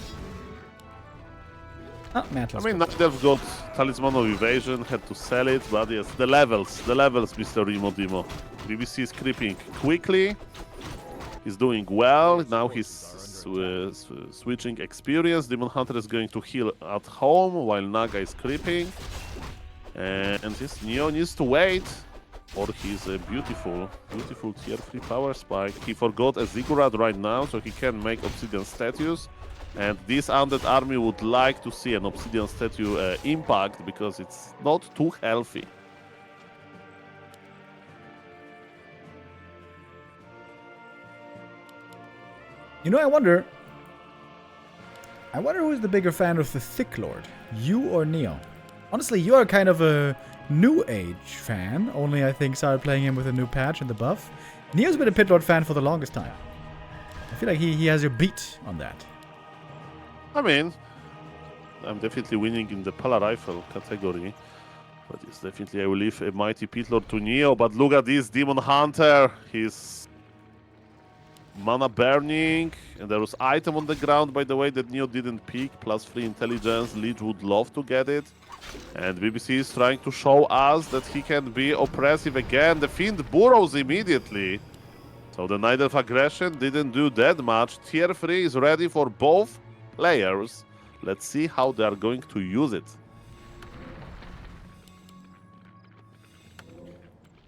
Oh, Matt, I mean, they've got Talisman of Evasion, had to sell it, but yes, the levels, Mr. Remo Demo. BBC is creeping quickly, he's doing well, now he's switching experience. Demon Hunter is going to heal at home while Naga is creeping. And this Neo needs to wait for his beautiful tier 3 power spike. He forgot a Ziggurat right now, so he can make Obsidian statues. And this Undead army would like to see an Obsidian statue impact, because it's not too healthy. You know, I wonder who's the bigger fan of the Thick Lord, you or Neo? Honestly, you're kind of a New Age fan, only I think started playing him with a new patch and the buff. Neo's been a Pit Lord fan for the longest time. I feel like he has your beat on that. I mean, I'm definitely winning in the Pala Rifle category. But yes, definitely I will leave a Mighty Pit Lord to Neo. But look at this Demon Hunter. His mana burning. And there was item on the ground, by the way, that Neo didn't pick. +3 intelligence. Leech would love to get it. And BBC is trying to show us that he can be oppressive again. The Fiend burrows immediately. So the Night Elf aggression didn't do that much. Tier 3 is ready for both players. Let's see how they are going to use it.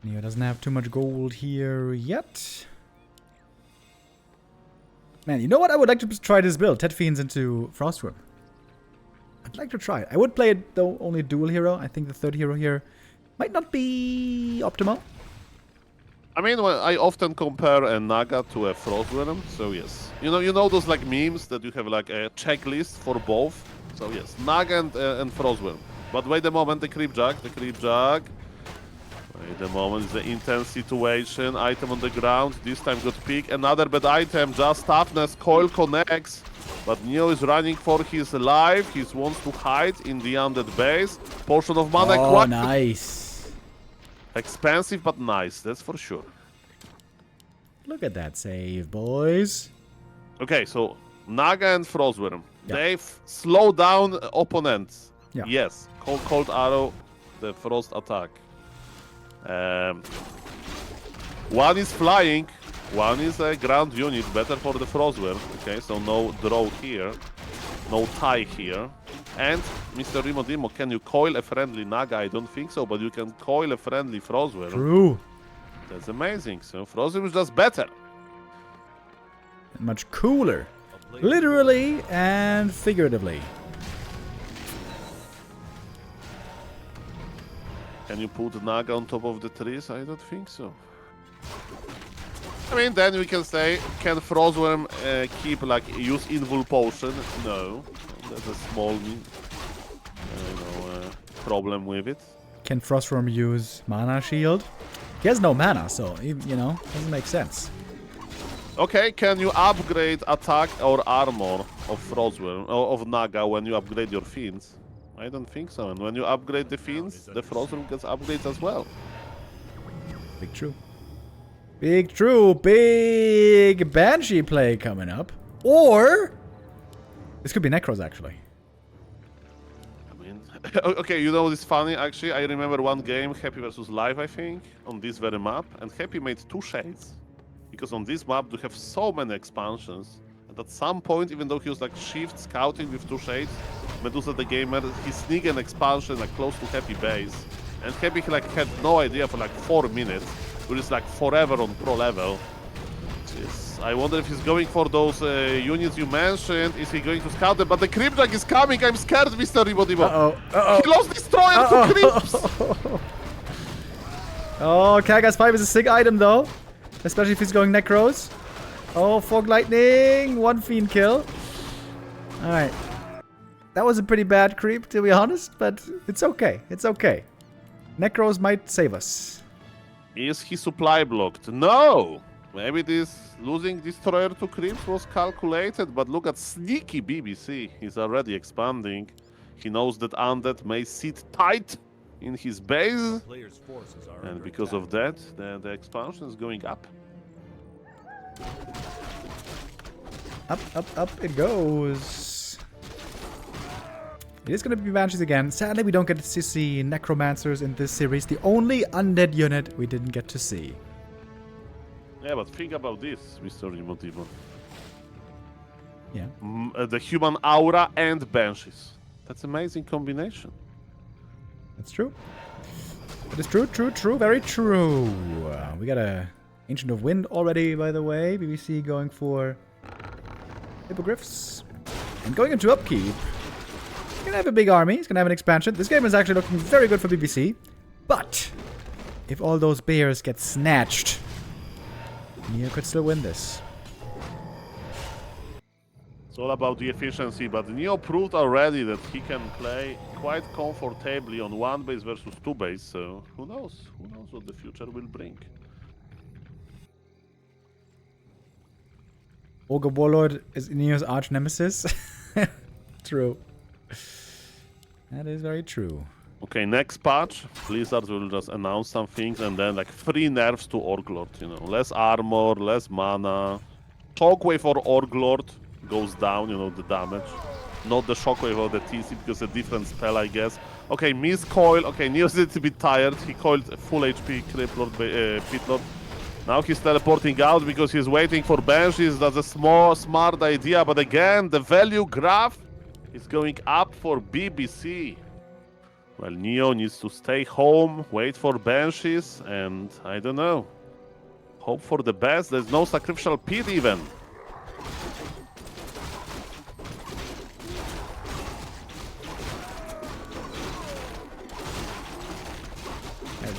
Neo doesn't have too much gold here yet. Man, you know what? I would like to try this build. Ted Fiends into Frostworm. I'd like to try it. I would play it, though, only dual hero. I think the third hero here might not be optimal. I mean, well, I often compare a Naga to a Frostworm, so yes. You know those like memes that you have like a checklist for both? So yes, Naga and Frostworm. But wait a moment, the Creep Jug. Wait a moment, it's an intense situation. Item on the ground, this time got picked. Another bad item, just toughness, coil connects. But Neo is running for his life. He wants to hide in the undead base. Potion of mana. Oh, nice. Expensive, but nice, that's for sure. Look at that save, boys. Okay, so Naga and Frostworm. Yeah. They slow down opponents. Yeah. Yes, cold arrow, the frost attack. One is flying, one is a ground unit, better for the Frostworm. Okay, so no draw here, no tie here. And Mr. Remo Demo, can you coil a friendly Naga? I don't think so, but you can coil a friendly Frostworm. True. That's amazing. So Frostworm is just better. Much cooler. Literally and figuratively. Can you put Naga on top of the trees? I don't think so. I mean, then we can say, can Frostworm keep, like, use Invul Potion? No. There's a small problem with it. Can Frostworm use Mana Shield? He has no mana, so, you know, doesn't make sense. Okay, can you upgrade attack or armor of Frostworm, or of Naga when you upgrade your Fiends? I don't think so. And when you upgrade the Fiends, the Frostworm gets upgrades as well. Big true. Big true. Big Banshee play coming up. Or this could be Necros, actually. Okay, you know what's funny? Actually, I remember one game, Happy versus Live, I think, on this very map, and Happy made 2 shades. Because on this map, you have so many expansions. And at some point, even though he was like shift scouting with 2 shades, Medusa the Gamer, he sneaked an expansion like close to Happy base. And Happy like had no idea for like 4 minutes, which is like forever on pro level. Yes, I wonder if he's going for those units you mentioned. Is he going to scout them? But the Cryptjack is coming. I'm scared, Mr. Ribodibo. He lost Destroyer to Crypts. Oh, Kaga's 5 is a sick item though. Especially if he's going Necros. Oh, Fog Lightning. 1 Fiend kill. Alright. That was a pretty bad creep, to be honest, but it's okay. It's okay. Necros might save us. Is he supply blocked? No! Maybe this losing Destroyer to Crypts was calculated, but look at sneaky BBC. He's already expanding. He knows that Undead may sit tight in his base. Players' forces are And under because attack. of that, the expansion is going up. Up it goes. It is going to be Banshees again. Sadly, we don't get to see Necromancers in this series. The only undead unit we didn't get to see. Yeah, but think about this, Mr. Rimotivo. Yeah. The human aura and Banshees. That's amazing combination. That's true. That is true, very true. We got a Ancient of Wind already, by the way. BBC going for Hippogriffs. And going into upkeep. He's gonna have a big army. He's gonna have an expansion. This game is actually looking very good for BBC. But if all those bears get snatched, Neo could still win this. It's all about the efficiency, but Neo proved already that he can play quite comfortably on 1 base versus 2 base, so who knows? Who knows what the future will bring. Ogre Warlord is Neo's arch nemesis. True. That is very true. Okay, next patch, Blizzard will just announce some things and then like 3 nerfs to Orglord, you know. Less armor, less mana. Shockwave for Orglord goes down, you know, the damage. Not the Shockwave or the TC because a different spell, I guess. Okay, Miss Coil. Okay, Neo's a little bit tired. He coiled full HP Pitlord. Now he's teleporting out because he's waiting for Banshees. That's a smart idea. But again, the value graph is going up for BBC. Well, Neo needs to stay home, wait for Banshees, and I don't know. Hope for the best. There's no sacrificial pit even.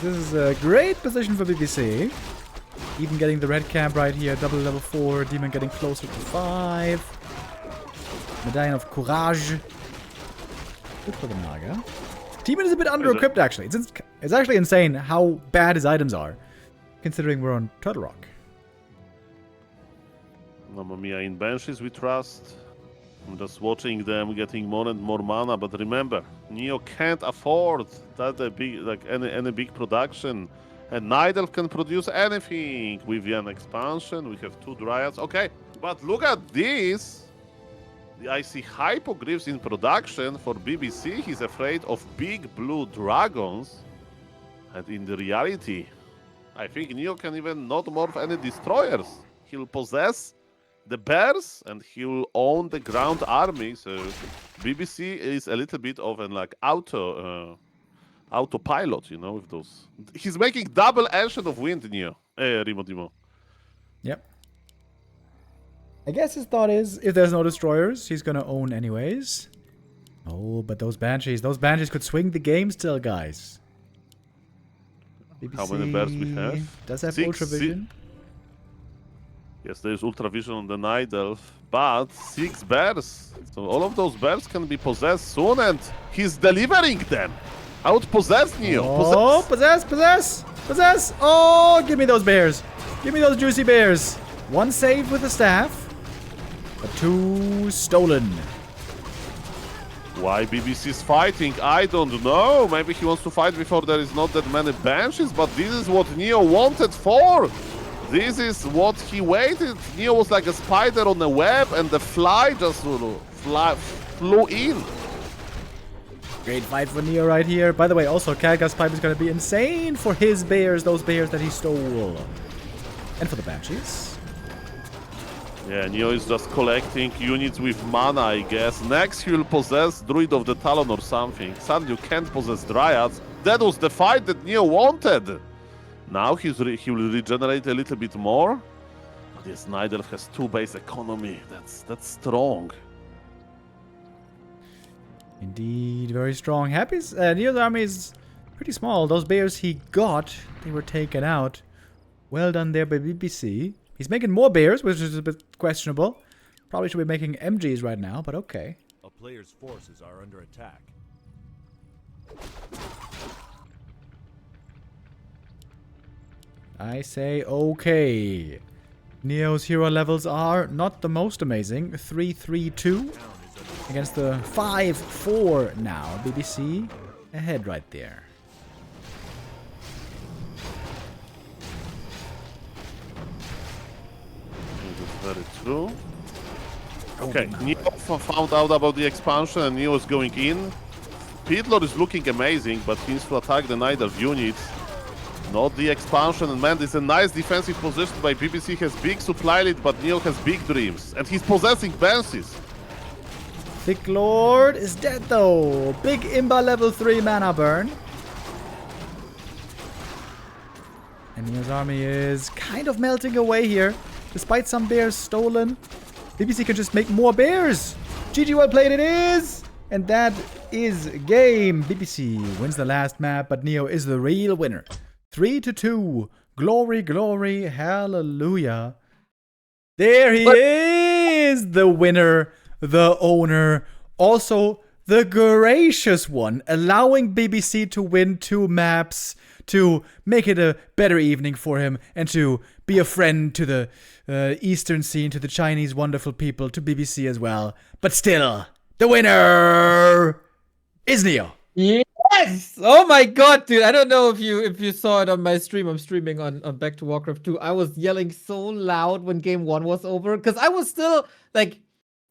This is a great position for BBC. Even getting the red camp right here. Double level 4. Demon getting closer to 5. Medallion of Courage. Good for the Naga. Demon is a bit under-equipped, actually. It's actually insane how bad his items are, considering we're on Turtle Rock. Mamma Mia, in Banshees we trust. I'm just watching them getting more and more mana, but remember, Neo can't afford that any big production. And Nidal can produce anything with an expansion. We have 2 Dryads. Okay, but look at this. I see Hypogryphs in production for BBC. He's afraid of big blue dragons. And in the reality, I think Neo can even not morph any destroyers. He'll possess the bears and he'll own the ground army. So BBC is a little bit of an like autopilot, you know, with those. He's making double Ancient of Wind, Neo. Rimodimo. Yep. I guess his thought is, if there's no destroyers, he's gonna own anyways. Oh, but those Banshees could swing the game still, guys. BBC How many bears we have? Does have 6, Ultra Vision. Yes, there's Ultra Vision on the Night Elf, but 6 bears. So all of those bears can be possessed soon, and he's delivering them. Outpossess Neo. Oh, possess! Oh, give me those bears. Give me those juicy bears. 1 save with the staff, but 2 stolen. Why BBC is fighting? I don't know. Maybe he wants to fight before there is not that many Banshees, but this is what Neo wanted for. This is what he waited. Neo was like a spider on a web, and the fly just flew in. Great fight for Neo right here. By the way, also, Kalga's pipe is going to be insane for his bears, those bears that he stole. And for the Banshees. Yeah, Neo is just collecting units with mana, I guess. Next, he will possess Druid of the Talon or something. Suddenly, you can't possess Dryads. That was the fight that Neo wanted. Now he will regenerate a little bit more. But yes, Night Elf has 2 base economy. That's strong. Indeed, very strong. Neo's army is pretty small. Those bears he got, they were taken out. Well done there by BBC. He's making more bears, which is a bit questionable. Probably should be making MGs right now, but okay. A player's forces are under attack. I say okay. Neo's hero levels are not the most amazing. 3-3-2 against the 5-4 now. BBC ahead right there. Very true. Okay, Neo found out about the expansion and Neo is going in. Speedlord is looking amazing, but he needs to attack the Night Elf units. Not the expansion, and man, this is a nice defensive position by BBC. Has big supply lead, but Neo has big dreams. And he's possessing Banshees. Thick Lord is dead though. Big Imba level 3 mana burn. And Neo's army is kind of melting away here. Despite some bears stolen, BBC can just make more bears. GG, well played it is. And that is game. BBC wins the last map, but Neo is the real winner. 3-2. Glory, glory, hallelujah. There he is, the winner, the owner, also the gracious one, allowing BBC to win 2 maps, to make it a better evening for him, and to be a friend to the Eastern scene, to the Chinese wonderful people, to BBC as well. But still, the winner is Neo. Yes! Oh my god, dude. I don't know if you saw it on my stream. I'm streaming on Back to Warcraft 2. I was yelling so loud when game 1 was over. Because I was still, like,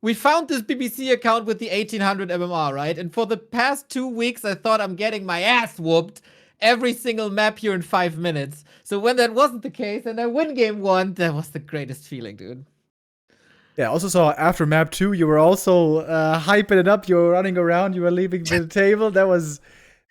we found this BBC account with the 1800 MMR, right? And for the past 2 weeks, I thought I'm getting my ass whooped every single map here in 5 minutes. So when that wasn't the case and I win game 1, that was the greatest feeling, dude. Yeah, I also saw after map 2, you were also hyping it up. You were running around. You were leaving the table. That was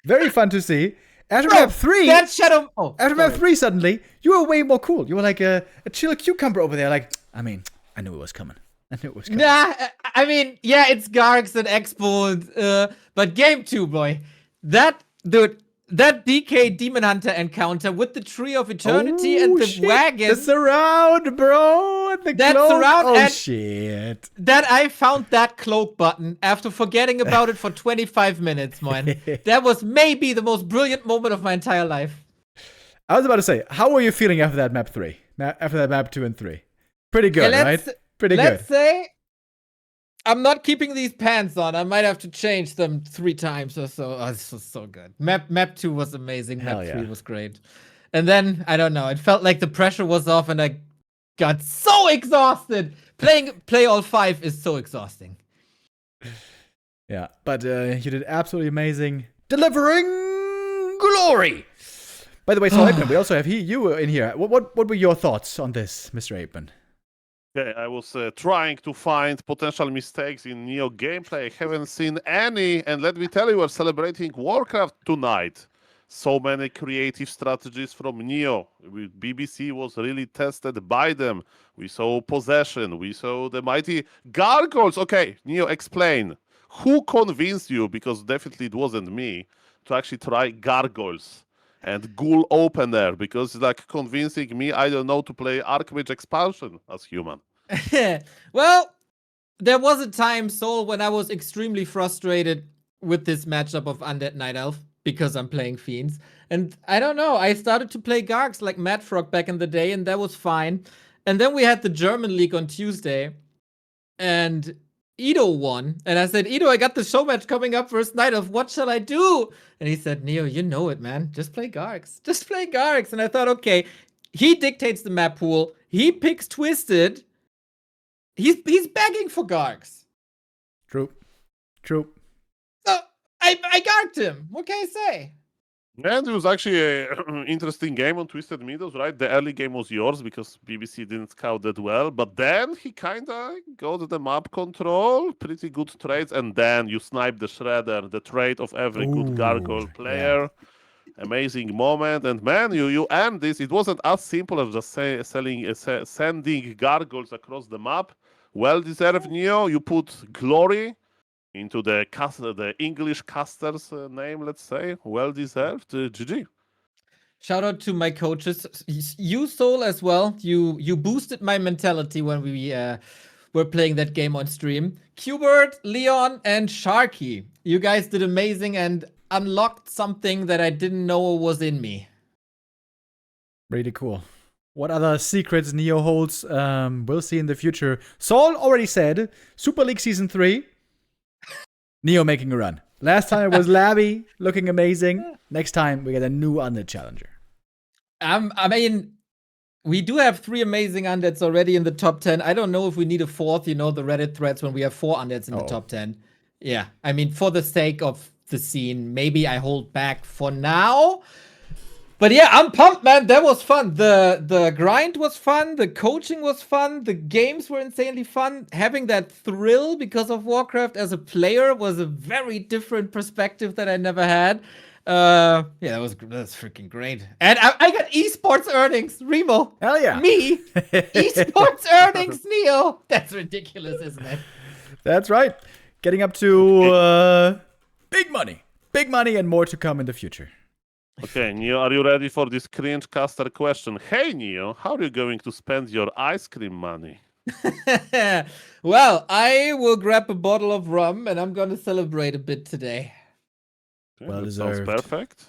very fun to see. After map 3, that shadow. Oh, after map 3, suddenly you were way more cool. You were like a chill cucumber over there. Like, I mean, I knew it was coming. I knew it was coming. Nah, I mean, yeah, it's Gargs and Expo, but game 2, boy, that dude. That DK Demon Hunter encounter with the Tree of Eternity and the wagon. The surround, bro. And the cloak. Surround. Oh, and shit. that I found that cloak button after forgetting about it for 25 minutes, man. That was maybe the most brilliant moment of my entire life. I was about to say, how were you feeling after that map 3? After that map 2 and 3? Pretty good, right? Pretty good. Let's say I'm not keeping these pants on. I might have to change them 3 times or so. Oh, this was so good. Map 2 was amazing. Map 3 was great. And then, I don't know, it felt like the pressure was off and I got so exhausted. Play all 5 is so exhausting. Yeah, but you did absolutely amazing. Delivering glory! By the way, so Apeman, we also have you in here. What were your thoughts on this, Mr. Apeman? Okay, I was trying to find potential mistakes in Neo gameplay. I haven't seen any, and let me tell you, we're celebrating Warcraft tonight. So many creative strategies from Neo. BBC was really tested by them. We saw Possession, we saw the mighty Gargoyles. Okay, Neo, explain. Who convinced you, because definitely it wasn't me, to actually try Gargoyles and Ghoul Opener, because it's like convincing me, I don't know, to play Archmage expansion as human. Well, there was a time, Soul, when I was extremely frustrated with this matchup of Undead Night Elf because I'm playing Fiends. And I don't know, I started to play Gargs like Mad Frog back in the day, and that was fine. And then we had the German League on Tuesday, and Ido won. And I said, Ido, I got the show match coming up versus Night Elf. What shall I do? And he said, Neo, you know it, man. Just play Gargs. Just play Gargs. And I thought, okay, he dictates the map pool. He picks Twisted. He's begging for Gargs. True. So I I ganked him. What can I say? And it was actually an interesting game on Twisted Meadows, right? The early game was yours because BBC didn't scout that well. But then he kind of got the map control, pretty good trades. And then you snipe the Shredder, the trade of every good Gargoyle player. Amazing moment. And man, you earned this. It wasn't as simple as just sending Gargoyles across the map. Well deserved, Neo. You put glory into the English caster's name, let's say. Well deserved. GG. Shout out to my coaches. You, Soul, as well. You boosted my mentality when we were playing that game on stream. Qbert, Leon, and Sharky. You guys did amazing and unlocked something that I didn't know was in me. Really cool. What other secrets Neo holds, we'll see in the future. Saul already said, Super League Season 3, Neo making a run. Last time it was Labby, looking amazing. Next time we get a new Undead challenger. I mean, we do have 3 amazing Undeads already in the top 10. I don't know if we need a 4th, the Reddit threads when we have 4 Undeads in the top 10. Yeah, I mean, for the sake of the scene, maybe I hold back for now. But yeah, I'm pumped, man. That was fun. The grind was fun. The coaching was fun. The games were insanely fun. Having that thrill because of Warcraft as a player was a very different perspective that I never had. Yeah, that was freaking great. And I got esports earnings, Remo. Hell yeah. Me. Esports earnings, Neo. That's ridiculous, isn't it? That's right. Getting up to big money. Big money and more to come in the future. Okay, Neo, are you ready for this cringe caster question? Hey, Neo, how are you going to spend your ice cream money? Well, I will grab a bottle of rum and I'm going to celebrate a bit today. Okay, Well that sounds deserved. perfect.